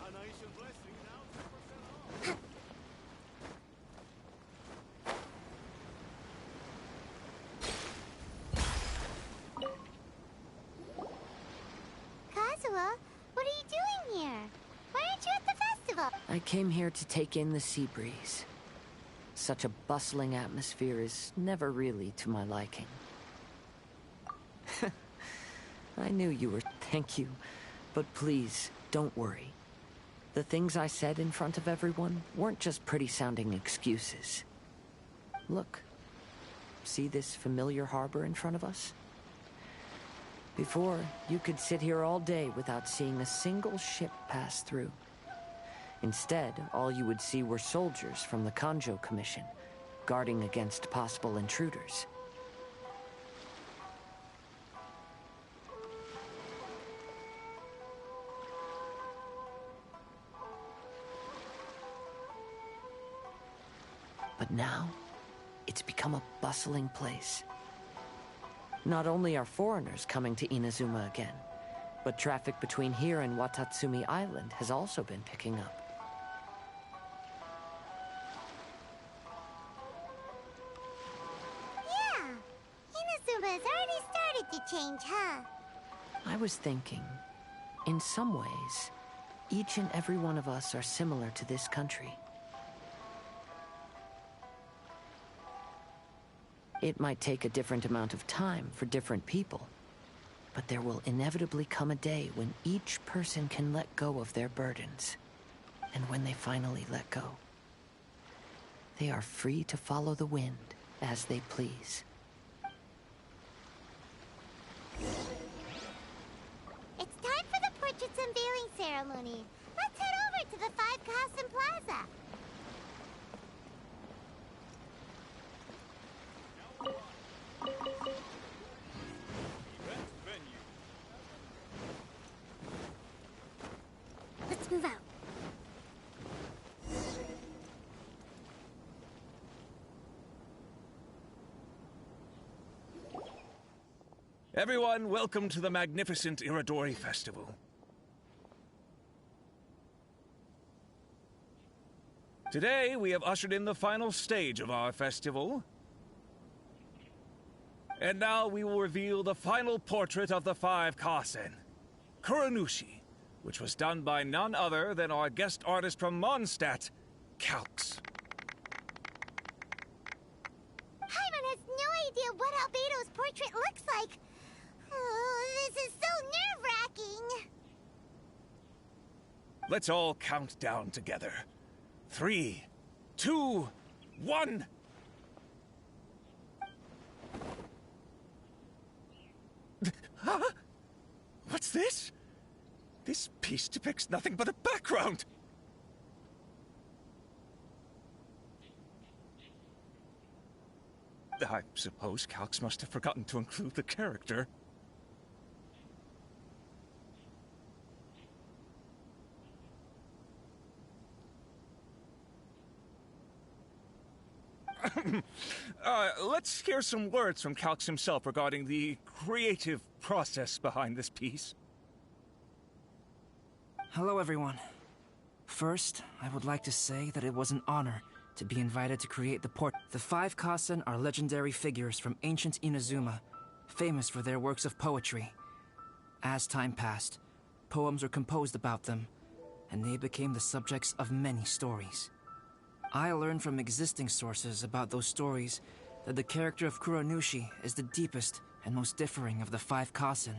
An ancient blessing now 2% off. Kazuha, what are you doing here? Why aren't you at the festival? I came here to take in the sea breeze. Such a bustling atmosphere is never really to my liking. I knew you were... Thank you. But please, don't worry. The things I said in front of everyone weren't just pretty-sounding excuses. Look. See this familiar harbor in front of us? Before, you could sit here all day without seeing a single ship pass through. Instead, all you would see were soldiers from the Kanjo Commission, guarding against possible intruders. But now, it's become a bustling place. Not only are foreigners coming to Inazuma again, but traffic between here and Watatsumi Island has also been picking up. Yeah, Inazuma has already started to change, huh? I was thinking, in some ways, each and every one of us are similar to this country. It might take a different amount of time for different people, but there will inevitably come a day when each person can let go of their burdens. And when they finally let go, they are free to follow the wind as they please. It's time for the portraits unveiling ceremony. Let's head over to the Five Castle Plaza. Everyone, welcome to the magnificent Iridori Festival. Today, we have ushered in the final stage of our festival. And now we will reveal the final portrait of the five Kasen, Kuranushi, which was done by none other than our guest artist from Mondstadt, Calx. Paimon has no idea what Albedo's portrait looks like. Oh, this is so nerve-wracking. Let's all count down together. 3, 2, 1. Huh? What's this? This piece depicts nothing but a background. I suppose Calx must have forgotten to include the character. Let's hear some words from Calx himself regarding the creative process behind this piece. Hello, everyone. First, I would like to say that it was an honor to be invited to create the portrait. The five Kasen are legendary figures from ancient Inazuma, famous for their works of poetry. As time passed, poems were composed about them, and they became the subjects of many stories. I learned from existing sources about those stories that the character of Kuranushi is the deepest and most differing of the five Kasen.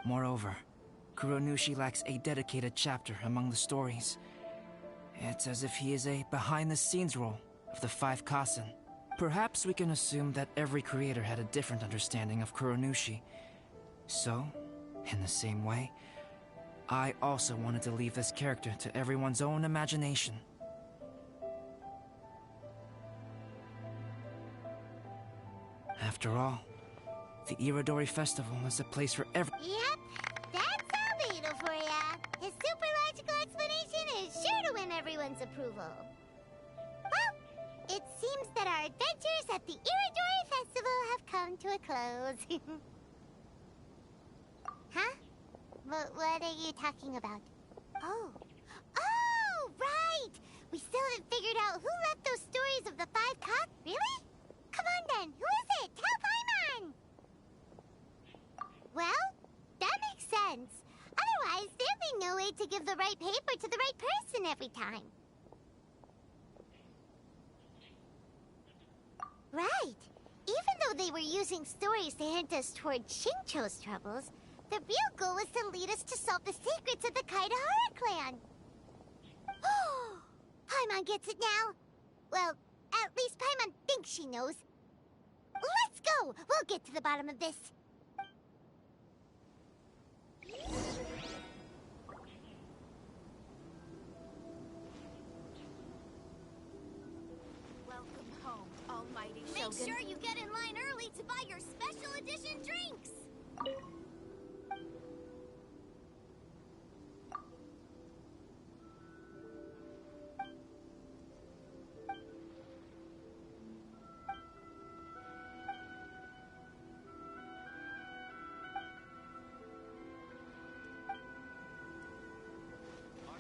Moreover, Kuranushi lacks a dedicated chapter among the stories. It's as if he is a behind-the-scenes role of the five Kasen. Perhaps we can assume that every creator had a different understanding of Kuranushi. So, in the same way, I also wanted to leave this character to everyone's own imagination. After all, the Iridori Festival is a place for Yep, that's Albedo for ya. His super logical explanation is sure to win everyone's approval. Well, it seems that our adventures at the Iridori Festival have come to a close. Huh? What are you talking about? Oh. Oh, right! We still haven't figured out who left those stories of the five cops. Really? Come on then, who is it? Tell Paimon! Well, that makes sense. Otherwise, there'd be no way to give the right paper to the right person every time. Right. Even though they were using stories to hint us toward Shincho's troubles, the real goal was to lead us to solve the secrets of the Kaidahara clan. Oh, Paimon gets it now. Well, at least Paimon thinks she knows. Let's go! We'll get to the bottom of this. Welcome home, almighty Make Shogun. sure you get in line early to buy your special edition drinks.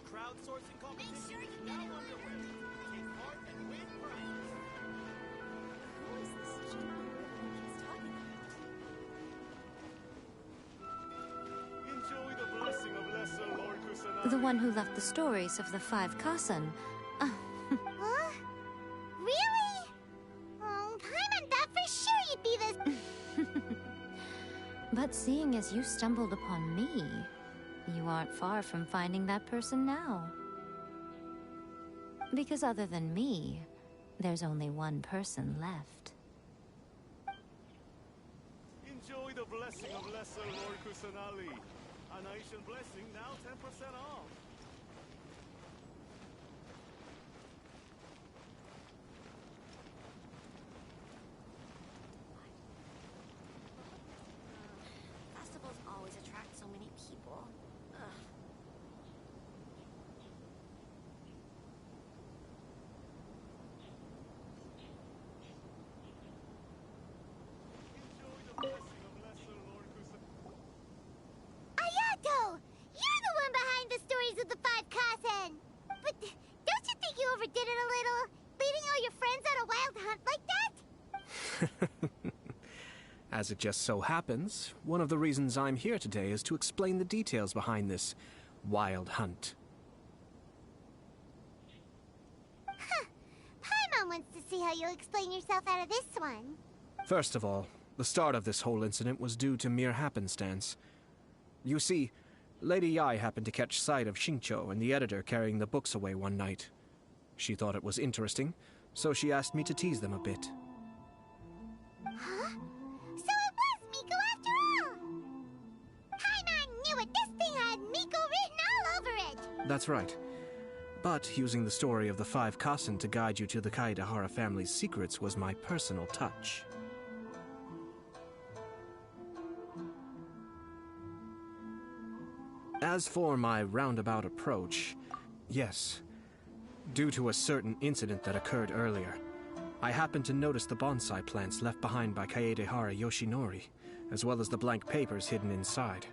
Crowdsourcing competition. Make sure you is get now in line underway. early. Take part and win prizes. Who is this gentleman he's talking about? Enjoy the blessing of Lesser Lord Kusanagi. The one who left the stories of the five Kasen. Huh? Really? Oh, Paimon thought for sure you'd be this. But seeing as you stumbled upon me, you aren't far from finding that person now. Because other than me, there's only one person left. Enjoy the blessing of Lesser Lord Kusanagi. An ancient blessing now 10% off. Festivals always attract so many people. Ugh. Enjoy the blessing of Lesser As it just so happens, one of the reasons I'm here today is to explain the details behind this wild hunt. Paimon wants to see how you'll explain yourself out of this one. First of all, the start of this whole incident was due to mere happenstance. You see, Lady Yai happened to catch sight of Xingqiu and the editor carrying the books away one night. She thought it was interesting, so she asked me to tease them a bit. Huh? So it was Miko after all! Paimon knew it! This thing had Miko written all over it! That's right. But using the story of the 5 Kasen to guide you to the Kaedehara family's secrets was my personal touch. As for my roundabout approach, yes. Due to a certain incident that occurred earlier, I happened to notice the bonsai plants left behind by Kaedehara Yoshinori, as well as the blank papers hidden inside.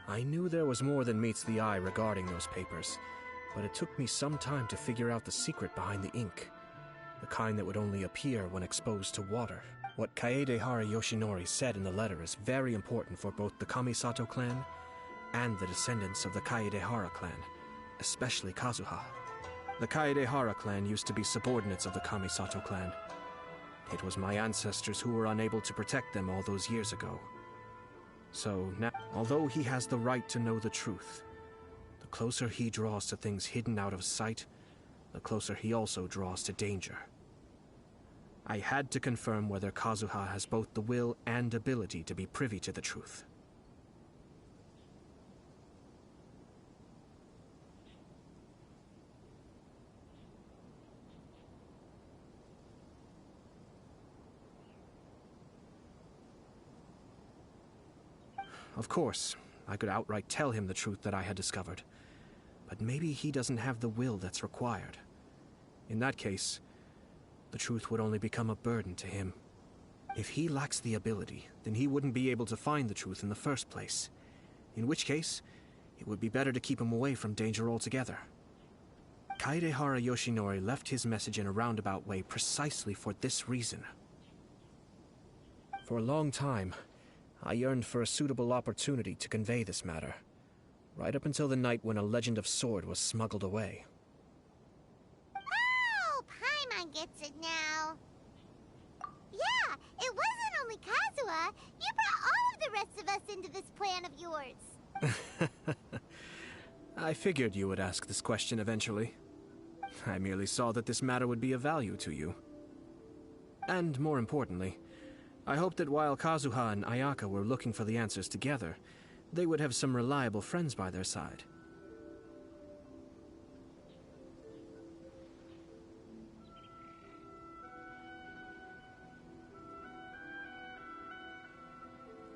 I knew there was more than meets the eye regarding those papers, but it took me some time to figure out the secret behind the ink. The kind that would only appear when exposed to water. What Kaedehara Yoshinori said in the letter is very important for both the Kamisato clan and the descendants of the Kaedehara clan, especially Kazuha. The Kaedehara clan used to be subordinates of the Kamisato clan. It was my ancestors who were unable to protect them all those years ago. So now, although he has the right to know the truth, the closer he draws to things hidden out of sight, the closer he also draws to danger. I had to confirm whether Kazuha has both the will and ability to be privy to the truth. Of course, I could outright tell him the truth that I had discovered, but maybe he doesn't have the will that's required. In that case, the truth would only become a burden to him. If he lacks the ability, then he wouldn't be able to find the truth in the first place. In which case, it would be better to keep him away from danger altogether. Kaedehara Yoshinori left his message in a roundabout way precisely for this reason. For a long time, I yearned for a suitable opportunity to convey this matter, right up until the night when a legend of sword was smuggled away. Oh, Paimon gets it now. Yeah, it wasn't only Kazuha. You brought all of the rest of us into this plan of yours. I figured you would ask this question eventually. I merely saw that this matter would be of value to you. And more importantly, I hoped that while Kazuha and Ayaka were looking for the answers together, they would have some reliable friends by their side.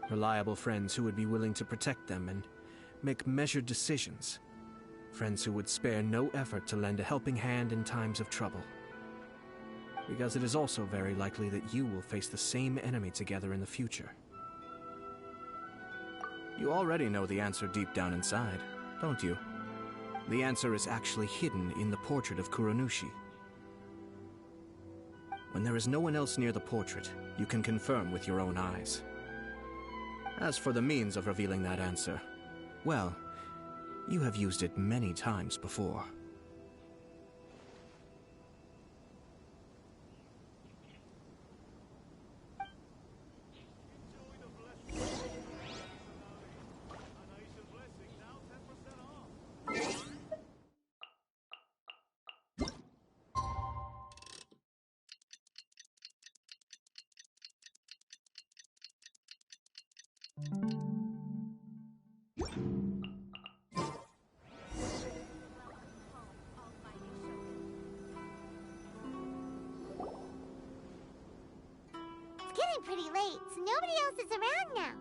Reliable friends who would be willing to protect them and make measured decisions. Friends who would spare no effort to lend a helping hand in times of trouble. Because it is also very likely that you will face the same enemy together in the future. You already know the answer deep down inside, don't you? The answer is actually hidden in the portrait of Kuranushi. When there is no one else near the portrait, you can confirm with your own eyes. As for the means of revealing that answer, well, you have used it many times before. It's getting pretty late, so nobody else is around now.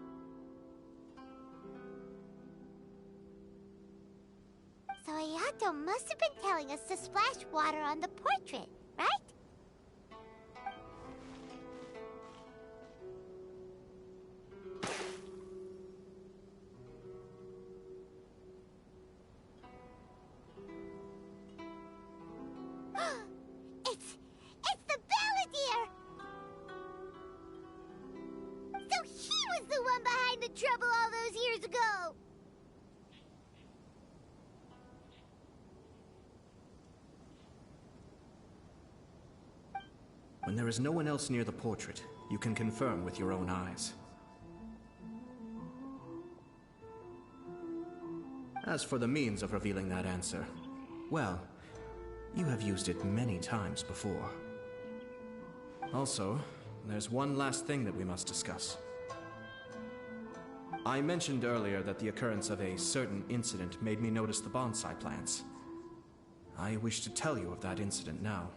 So Ayato must have been telling us to splash water on the portrait, right? one behind the trouble all those years ago. When there is no one else near the portrait, you can confirm with your own eyes. As for the means of revealing that answer, well, you have used it many times before. Also, there's one last thing that we must discuss. I mentioned earlier that the occurrence of a certain incident made me notice the bonsai plants. I wish to tell you of that incident now.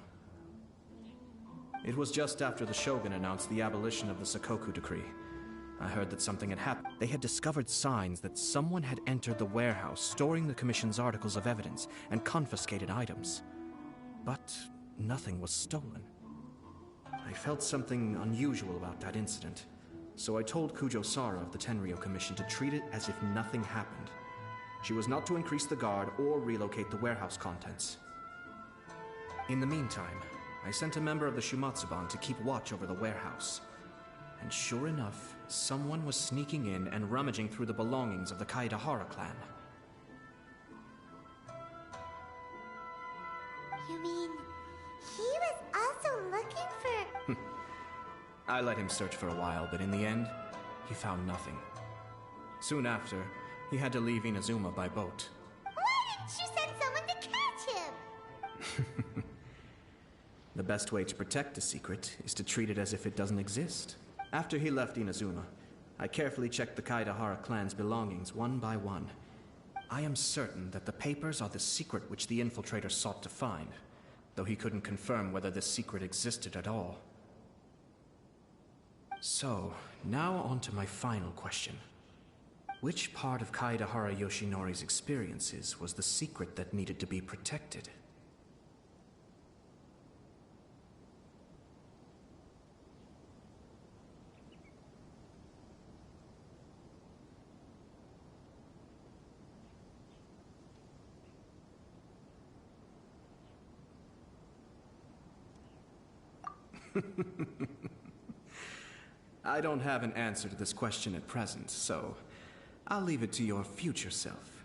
It was just after the Shogun announced the abolition of the Sakoku decree. I heard that something had happened. They had discovered signs that someone had entered the warehouse storing the Commission's articles of evidence and confiscated items. But nothing was stolen. I felt something unusual about that incident, so I told Kujo-Sara of the Tenryo Commission to treat it as if nothing happened. She was not to increase the guard or relocate the warehouse contents. In the meantime, I sent a member of the Shumatsuban to keep watch over the warehouse. And sure enough, someone was sneaking in and rummaging through the belongings of the Kaedahara clan. You mean, he was also looking for... I let him search for a while, but in the end, he found nothing. Soon after, he had to leave Inazuma by boat. Why didn't you send someone to catch him? The best way to protect a secret is to treat it as if it doesn't exist. After he left Inazuma, I carefully checked the Kaedahara clan's belongings one by one. I am certain that the papers are the secret which the infiltrator sought to find, though he couldn't confirm whether this secret existed at all. So, now on to my final question. Which part of Kaedahara Yoshinori's experiences was the secret that needed to be protected? I don't have an answer to this question at present, so I'll leave it to your future self.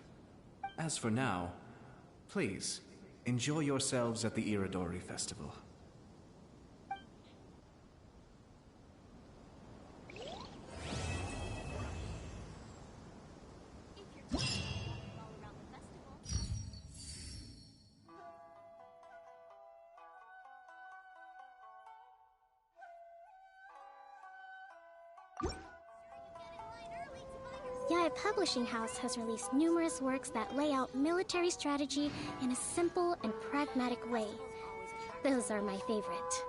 As for now, please, enjoy yourselves at the Iridori Festival. Yae Publishing House has released numerous works that lay out military strategy in a simple and pragmatic way. Those are my favorite.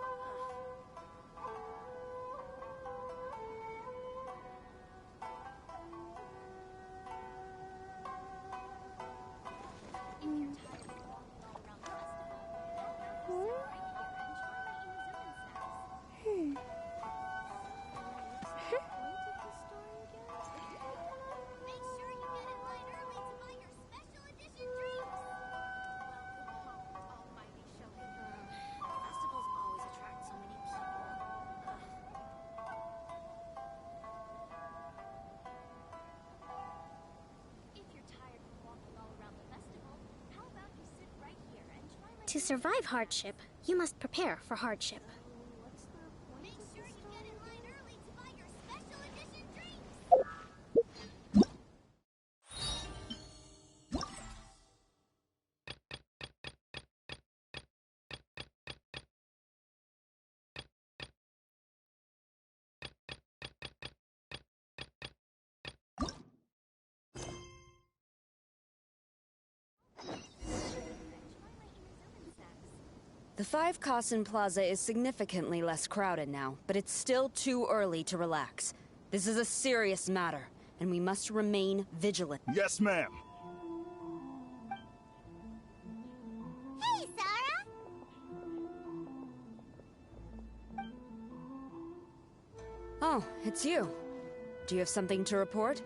To survive hardship, you must prepare for hardship. The 5 Kasen Plaza is significantly less crowded now, but it's still too early to relax. This is a serious matter, and we must remain vigilant. Yes, ma'am. Hey, Sarah! Oh, it's you. Do you have something to report?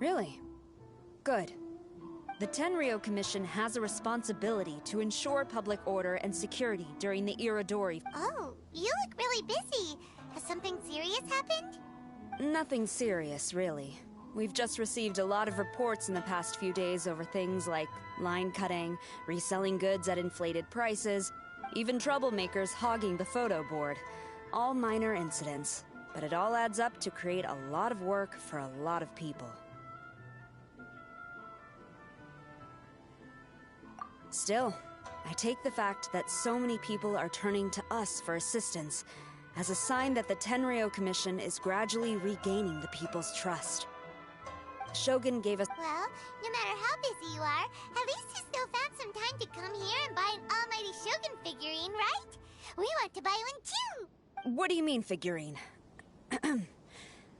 Really? Good. The Tenryo Commission has a responsibility to ensure public order and security during the Irodori. Oh, you look really busy. Has something serious happened? Nothing serious, really. We've just received a lot of reports in the past few days over things like line cutting, reselling goods at inflated prices, even troublemakers hogging the photo board. All minor incidents, but it all adds up to create a lot of work for a lot of people. Still, I take the fact that so many people are turning to us for assistance as a sign that the Tenryo Commission is gradually regaining the people's trust. The Shogun gave us— Well, no matter how busy you are, at least you still found some time to come here and buy an Almighty Shogun figurine, right? We want to buy one too! What do you mean, figurine?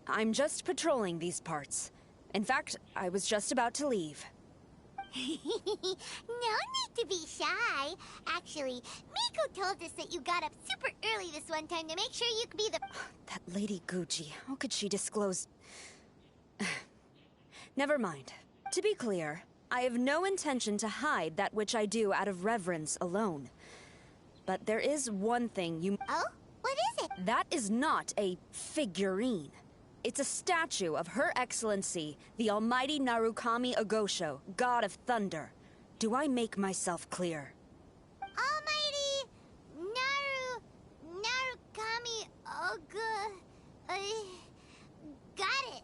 I'm just patrolling these parts. In fact, I was just about to leave. No need to be shy. Actually, Miko told us that you got up super early this one time to make sure you could be the— That Lady Gucci, how could she disclose— Never mind. To be clear, I have no intention to hide that which I do out of reverence alone. But there is one thing you— Oh? What is it? That is not a figurine. It's a statue of Her Excellency, the Almighty Narukami Agosho, God of Thunder. Do I make myself clear? Almighty Narukami Oga... got it.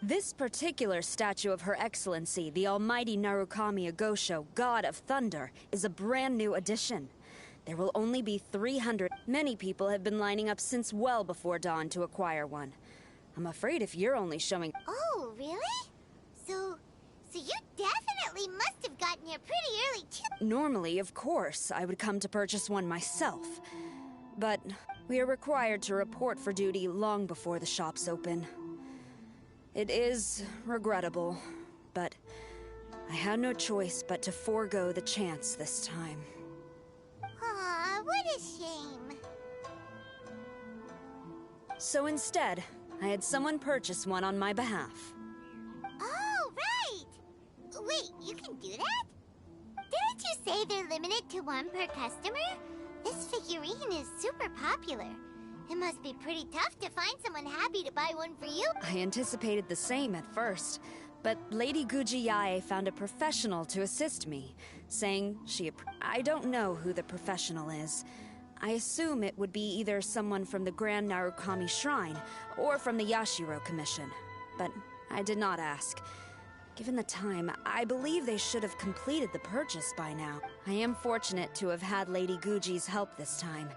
This particular statue of Her Excellency, the Almighty Narukami Agosho, God of Thunder, is a brand new addition. There will only be 300. Many people have been lining up since well before dawn to acquire one. I'm afraid if you're only showing— Oh, really? So you definitely must have gotten here pretty early too. Normally, of course, I would come to purchase one myself. But we are required to report for duty long before the shops open. It is regrettable, but I had no choice but to forego the chance this time. Aw, what a shame. So instead, I had someone purchase one on my behalf. Oh, right! Wait, you can do that? Didn't you say they're limited to one per customer? This figurine is super popular. It must be pretty tough to find someone happy to buy one for you. I anticipated the same at first, but Lady Gujiyae found a professional to assist me, saying I don't know who the professional is. I assume it would be either someone from the Grand Narukami Shrine or from the Yashiro Commission, but I did not ask. Given the time, I believe they should have completed the purchase by now. I am fortunate to have had Lady Guji's help this time.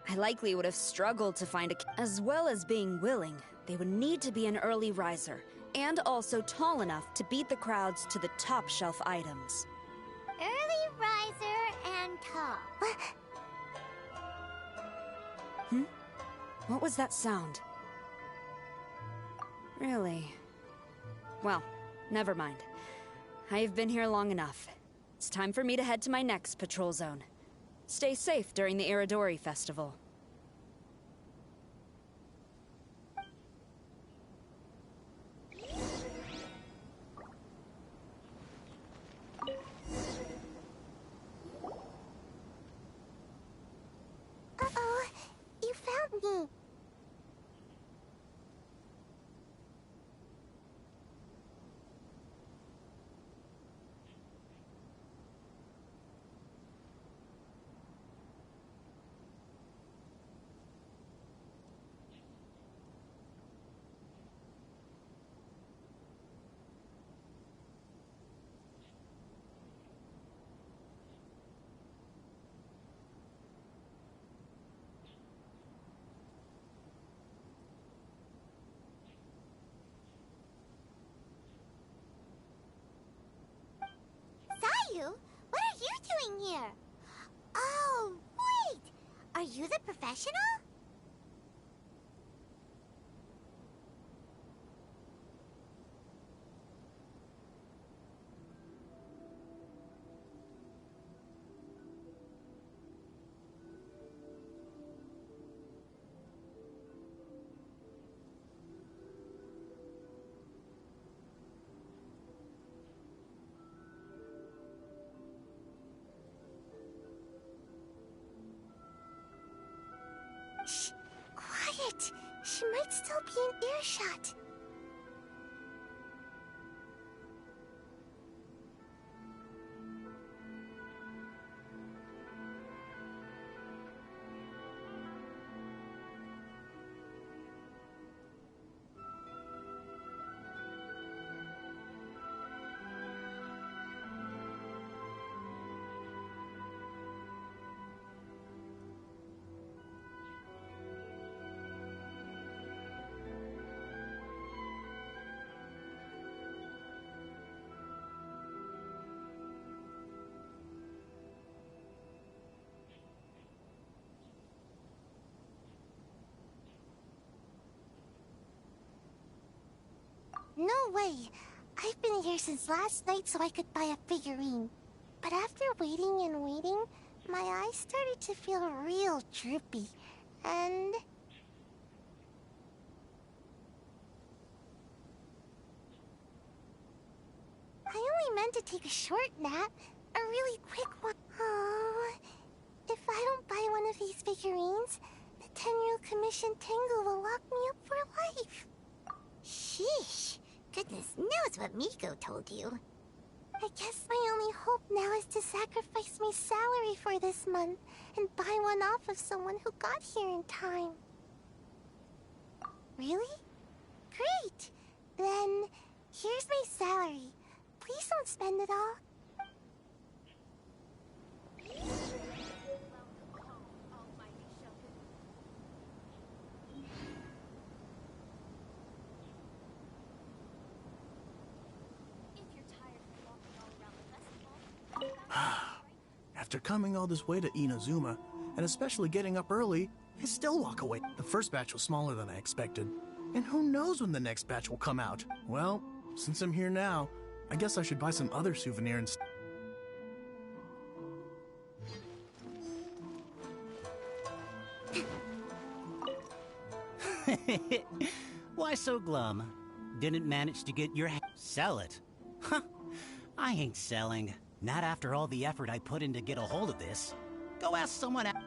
I likely would have struggled to find as well as being willing, they would need to be an early riser, and also tall enough to beat the crowds to the top shelf items. Early riser and tall. What was that sound? Really? Well, never mind. I've been here long enough. It's time for me to head to my next patrol zone. Stay safe during the Irodori Festival. Uh-oh, you found me. Sayu, what are you doing here? Oh, wait! Are you the professional? She might still be in earshot. No way! I've been here since last night so I could buy a figurine. But after waiting and waiting, my eyes started to feel real droopy. And... I only meant to take a short nap. A really quick one. Oh, if I don't buy one of these figurines, the 10-year-old commission Tengu will lock me up for life. Sheesh. Goodness knows what Miko told you. I guess my only hope now is to sacrifice my salary for this month and buy one off of someone who got here in time. Really? Great! Then, here's my salary. Please don't spend it all. After coming all this way to Inazuma, and especially getting up early, I still walk away. The first batch was smaller than I expected. And who knows when the next batch will come out? Well, since I'm here now, I guess I should buy some other souvenir instead. Why so glum? Didn't manage to get your sell it? Huh. I ain't selling. Not after all the effort I put in to get a hold of this. Go ask someone else.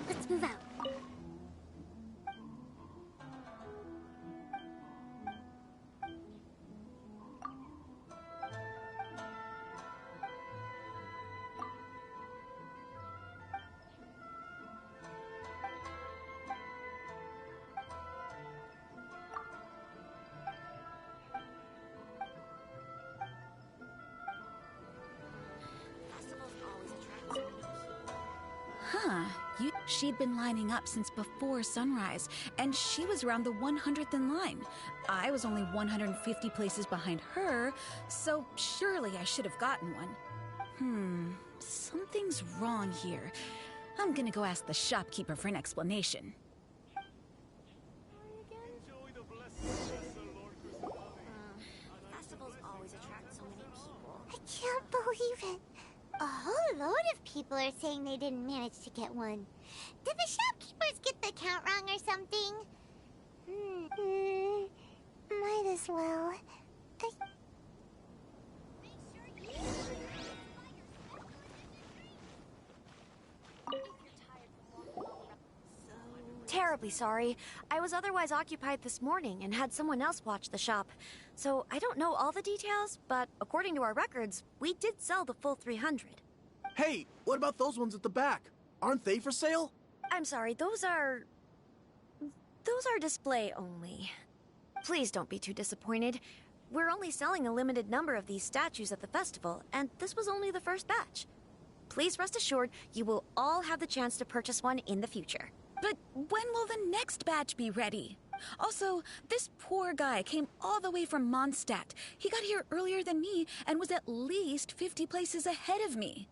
Let's move out. Huh. She'd been lining up since before sunrise, and she was around the 100th in line. I was only 150 places behind her, so surely I should have gotten one. Something's wrong here. I'm gonna go ask the shopkeeper for an explanation. Festivals always attract so many people. I can't believe it. A whole load of people are saying they didn't manage to get one. Did the shopkeepers get the count wrong or something? Might as well. Terribly sorry. I was otherwise occupied this morning and had someone else watch the shop. So I don't know all the details, but according to our records, we did sell the full 300. Hey, what about those ones at the back? Aren't they for sale? I'm sorry, those are display only. Please don't be too disappointed. We're only selling a limited number of these statues at the festival, and this was only the first batch. Please rest assured, you will all have the chance to purchase one in the future. But when will the next batch be ready? Also, this poor guy came all the way from Mondstadt. He got here earlier than me and was at least 50 places ahead of me.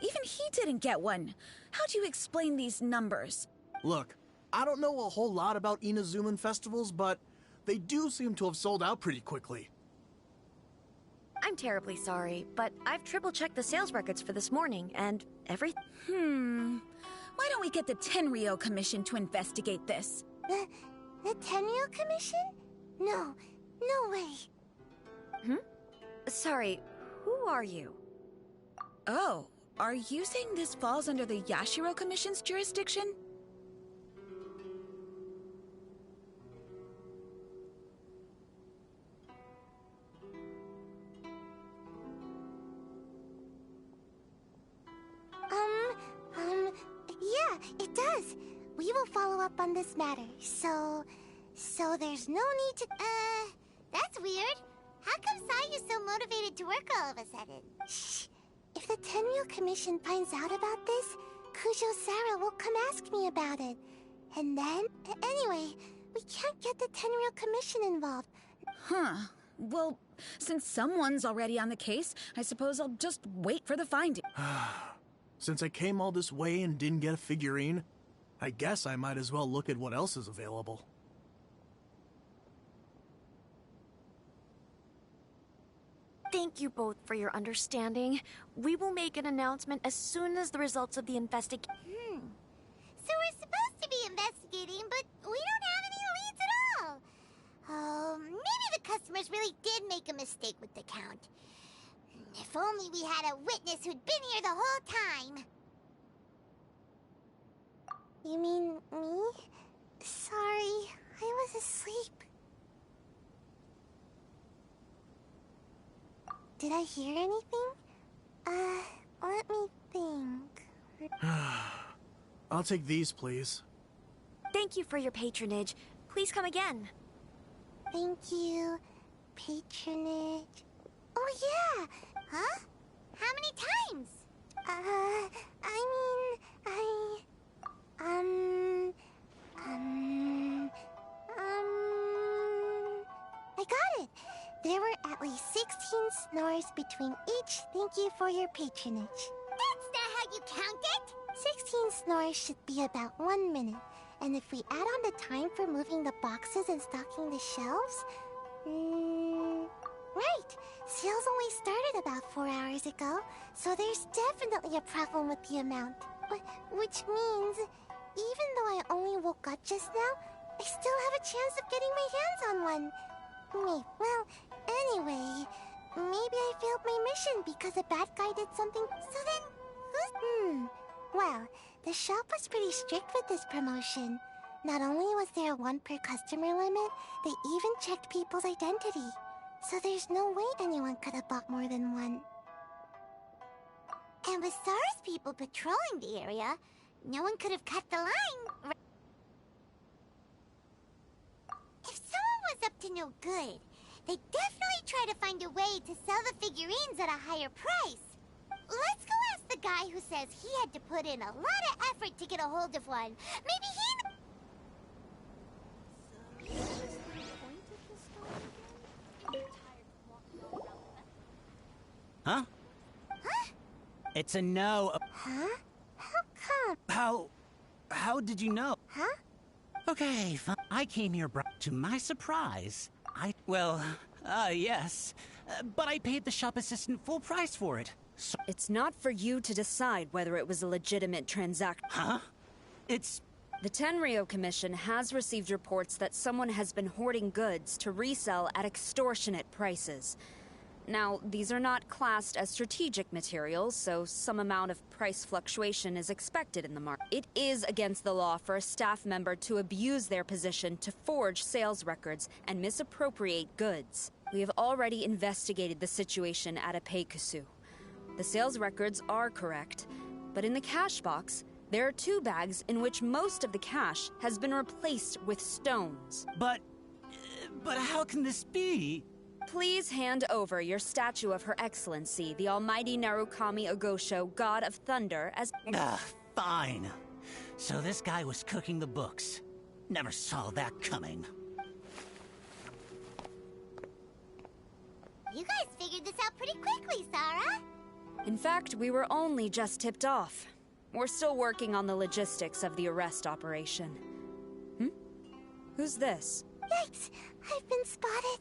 Even he didn't get one. How do you explain these numbers? Look, I don't know a whole lot about Inazuman festivals, but they do seem to have sold out pretty quickly. I'm terribly sorry, but I've triple-checked the sales records for this morning, and Why don't we get the Tenryou Commission to investigate this? The Tenryou Commission? No way. Sorry, Who are you? Oh, are you saying this falls under the Yashiro Commission's jurisdiction? Yeah, it does. We will follow up on this matter, so there's no need to, that's weird. How come Sayu's so motivated to work all of a sudden? Shh. If the Tenryou Commission finds out about this, Kujo-Sara will come ask me about it. And then, anyway, we can't get the Tenryou Commission involved. Huh. Well, since someone's already on the case, I suppose I'll just wait for the finding. Since I came all this way and didn't get a figurine, I guess I might as well look at what else is available. Thank you both for your understanding. We will make an announcement as soon as the results of the investigation. So we're supposed to be investigating, but we don't have any leads at all. Oh, maybe the customers really did make a mistake with the count. If only we had a witness who'd been here the whole time. You mean me? Sorry, I was asleep. Did I hear anything? Let me think. I'll take these, please. Thank you for your patronage. Please come again. Thank you. Patronage. Oh, yeah! Huh? How many times? I got it. There were at least 16 snores between each thank you for your patronage. That's not how you count it! 16 snores should be about 1 minute. And if we add on the time for moving the boxes and stocking the shelves... Right! Sales only started about 4 hours ago, so there's definitely a problem with the amount. Which means, even though I only woke up just now, I still have a chance of getting my hands on one. Well, anyway, maybe I failed my mission because a bad guy did something. So then, who's... Well, the shop was pretty strict with this promotion. Not only was there a 1 per customer limit, they even checked people's identity. So there's no way anyone could have bought more than one. And with Sara's people patrolling the area, no one could have cut the line. If someone was up to no good, they'd definitely try to find a way to sell the figurines at a higher price. Let's go ask the guy who says he had to put in a lot of effort to get a hold of one. Maybe he... Huh? Huh? It's a no. Huh? How come? How did you know? Huh? Okay, fine. I came here, to my surprise. Yes. But I paid the shop assistant full price for it. So it's not for you to decide whether it was a legitimate transaction. Huh? It's... The Tenryou Commission has received reports that someone has been hoarding goods to resell at extortionate prices. Now, these are not classed as strategic materials, so some amount of price fluctuation is expected in the market. It is against the law for a staff member to abuse their position to forge sales records and misappropriate goods. We have already investigated the situation at Apeikusu. The sales records are correct, but in the cash box, there are 2 bags in which most of the cash has been replaced with stones. But how can this be? Please hand over your statue of Her Excellency, the Almighty Narukami Ogosho, God of Thunder, as... Fine. So this guy was cooking the books. Never saw that coming. You guys figured this out pretty quickly, Sara. In fact, we were only just tipped off. We're still working on the logistics of the arrest operation. Who's this? Yikes! I've been spotted.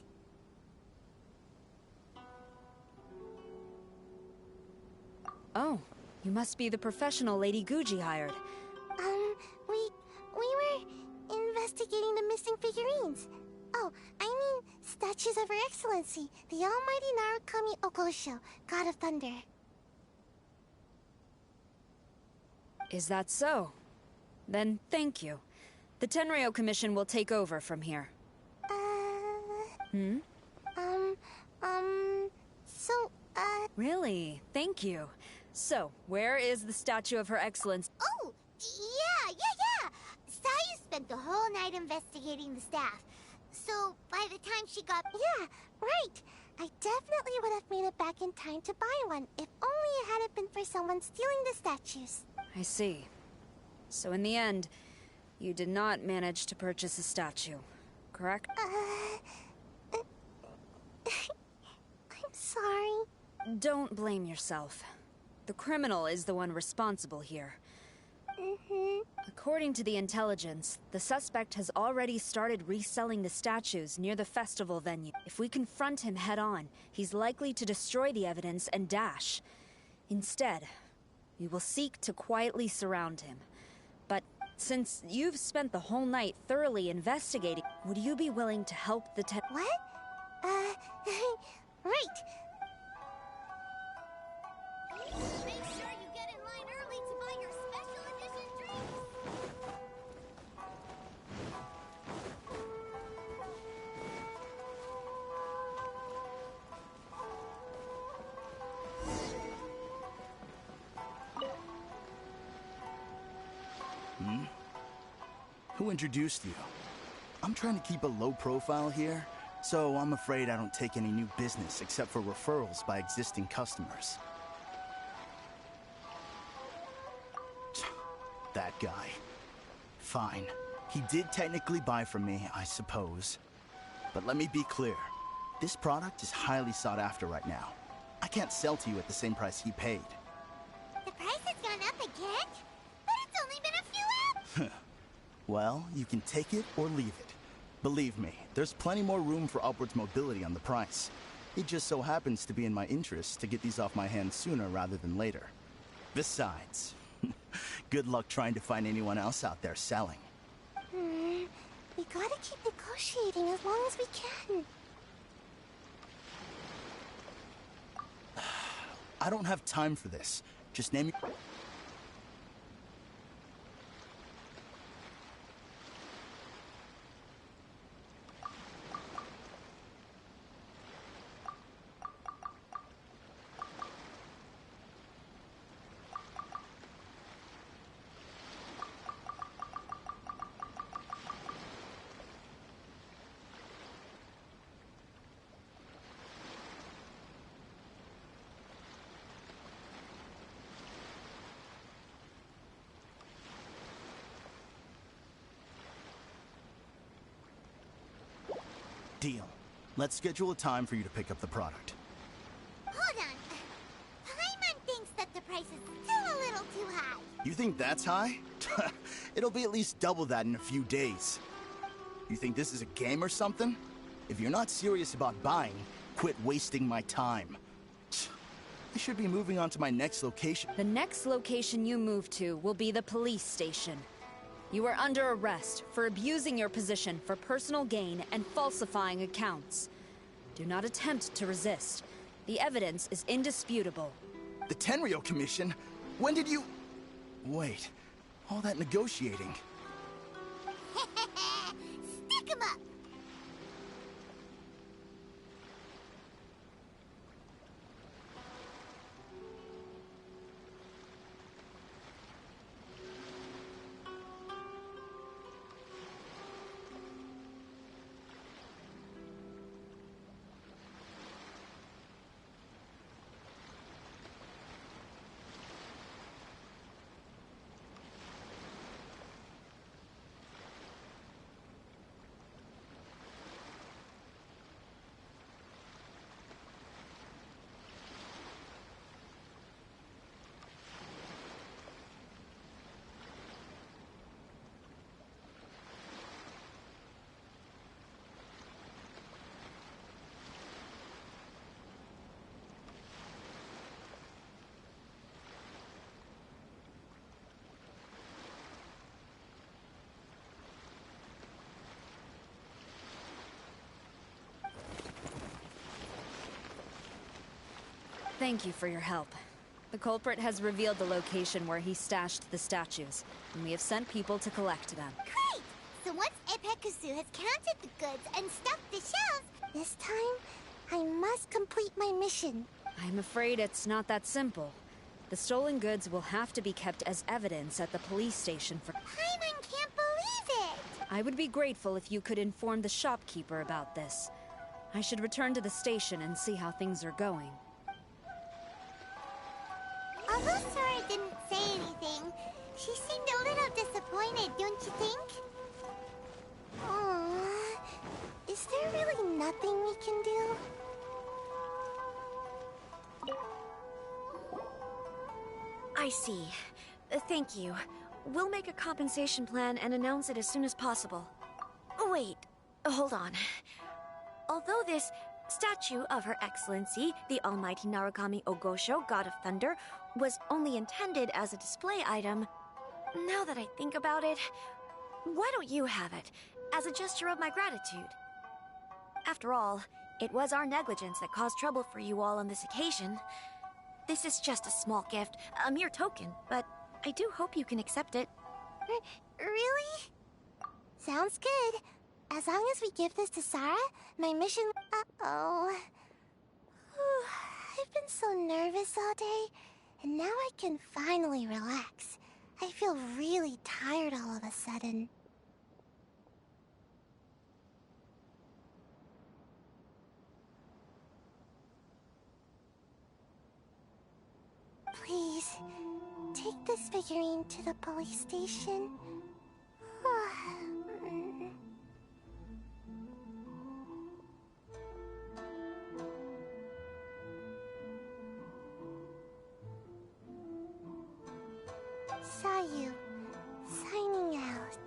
Oh, you must be the professional Lady Guji hired. We were investigating the missing figurines. Oh, I mean, studying statues of Her Excellency, the Almighty Narukami Okosho, God of Thunder. Is that so? Then thank you. The Tenryo Commission will take over from here. Really? Thank you. So, where is the statue of Her Excellency? Oh, yeah. Sayu spent the whole night investigating the staff. So, by the time she got... Yeah, right. I definitely would have made it back in time to buy one, if only it hadn't been for someone stealing the statues. I see. So in the end, you did not manage to purchase a statue, correct? I'm sorry. Don't blame yourself. The criminal is the one responsible here. According to the intelligence, the suspect has already started reselling the statues near the festival venue. If we confront him head-on, he's likely to destroy the evidence and dash. Instead, we will seek to quietly surround him. But since you've spent the whole night thoroughly investigating, would you be willing to help the What? Right. Make sure you get in line early to buy your special edition drinks. Who introduced you? I'm trying to keep a low profile here, so I'm afraid I don't take any new business except for referrals by existing customers. That guy. Fine. He did technically buy from me, I suppose. But let me be clear. This product is highly sought after right now. I can't sell to you at the same price he paid. The price has gone up again? But it's only been a few hours. Well, you can take it or leave it. Believe me, there's plenty more room for upwards mobility on the price. It just so happens to be in my interest to get these off my hands sooner rather than later. Besides, good luck trying to find anyone else out there selling. We gotta keep negotiating as long as we can. I don't have time for this. Just name me... Deal. Let's schedule a time for you to pick up the product. Hold on. Paimon thinks that the price is still a little too high. You think that's high? It'll be at least double that in a few days. You think this is a game or something? If you're not serious about buying, quit wasting my time. I should be moving on to my next location. The next location you move to will be the police station. You are under arrest for abusing your position for personal gain and falsifying accounts. Do not attempt to resist. The evidence is indisputable. The Tenryo Commission? When did you... Wait, all that negotiating. Stick 'em up! Thank you for your help. The culprit has revealed the location where he stashed the statues, and we have sent people to collect them. Great! So once Epekusu has counted the goods and stuffed the shelves, this time, I must complete my mission. I'm afraid it's not that simple. The stolen goods will have to be kept as evidence at the police station for— Paimon can't believe it! I would be grateful if you could inform the shopkeeper about this. I should return to the station and see how things are going. Although Sora didn't say anything, she seemed a little disappointed, don't you think? Aww. Is there really nothing we can do? I see. Thank you. We'll make a compensation plan and announce it as soon as possible. Wait, hold on. Although this statue of Her Excellency, the Almighty Narukami Ogosho, God of Thunder, was only intended as a display item, now that I think about it, why don't you have it, as a gesture of my gratitude? After all, it was our negligence that caused trouble for you all on this occasion. This is just a small gift, a mere token, but I do hope you can accept it. Really? Sounds good. As long as we give this to Sarah, my mission— Uh-oh. I've been so nervous all day, and now I can finally relax. I feel really tired all of a sudden. Please, take this figurine to the police station. Sayu, signing out.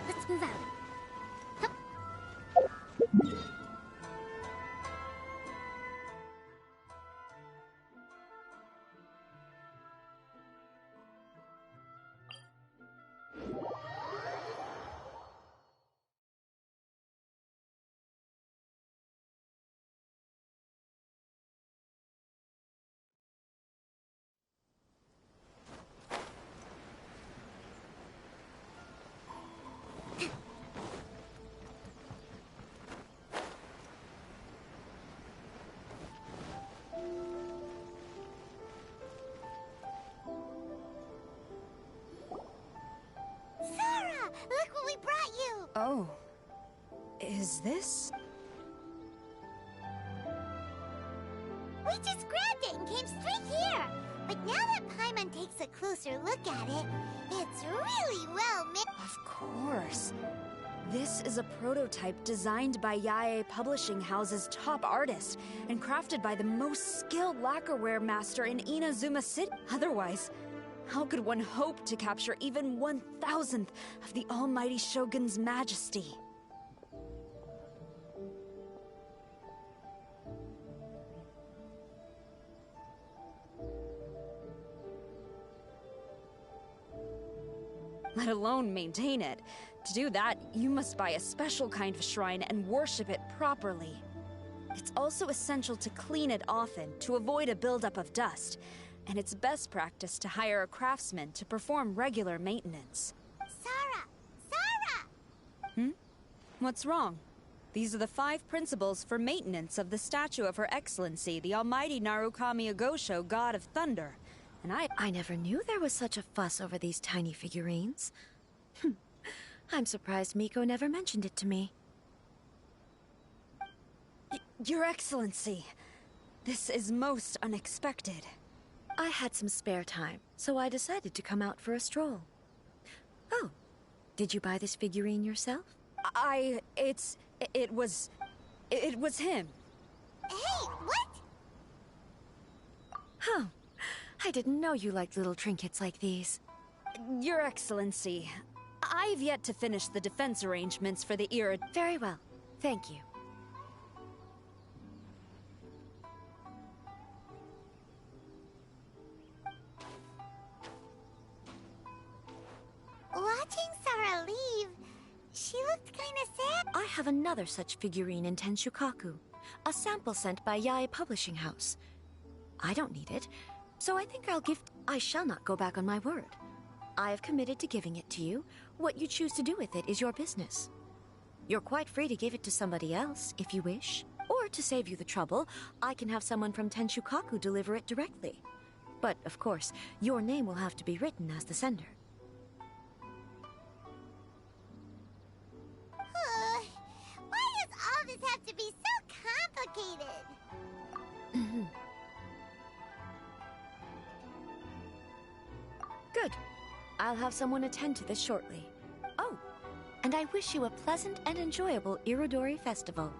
Let's move out. Sarah, look what we brought you! Oh. Is this? We just grabbed it and came straight here. But now that Paimon takes a closer look at it, it's really well made. Of course. This is a prototype designed by Yae Publishing House's top artist and crafted by the most skilled lacquerware master in Inazuma City. Otherwise, how could one hope to capture even 1,000th of the Almighty Shogun's majesty? Let alone maintain it. To do that, you must buy a special kind of shrine and worship it properly. It's also essential to clean it often to avoid a buildup of dust, and it's best practice to hire a craftsman to perform regular maintenance. Sarah! Sarah! What's wrong? These are the 5 principles for maintenance of the statue of Her Excellency, the Almighty Narukami Ogosho, God of Thunder. And I never knew there was such a fuss over these tiny figurines. I'm surprised Miko never mentioned it to me. Your Excellency, this is most unexpected. I had some spare time, so I decided to come out for a stroll. Oh, did you buy this figurine yourself? It was him. Hey, what? Huh. I didn't know you liked little trinkets like these. Your Excellency, I've yet to finish the defense arrangements for the era. Very well. Thank you. Watching Sarah leave, she looked kinda sad. I have another such figurine in Tenshukaku, a sample sent by Yae Publishing House. I don't need it, so I think I'll give... I shall not go back on my word. I have committed to giving it to you. What you choose to do with it is your business. You're quite free to give it to somebody else, if you wish. Or, to save you the trouble, I can have someone from Tenshukaku deliver it directly. But, of course, your name will have to be written as the sender. Why does all this have to be so complicated? Good. I'll have someone attend to this shortly. Oh, and I wish you a pleasant and enjoyable Irodori Festival.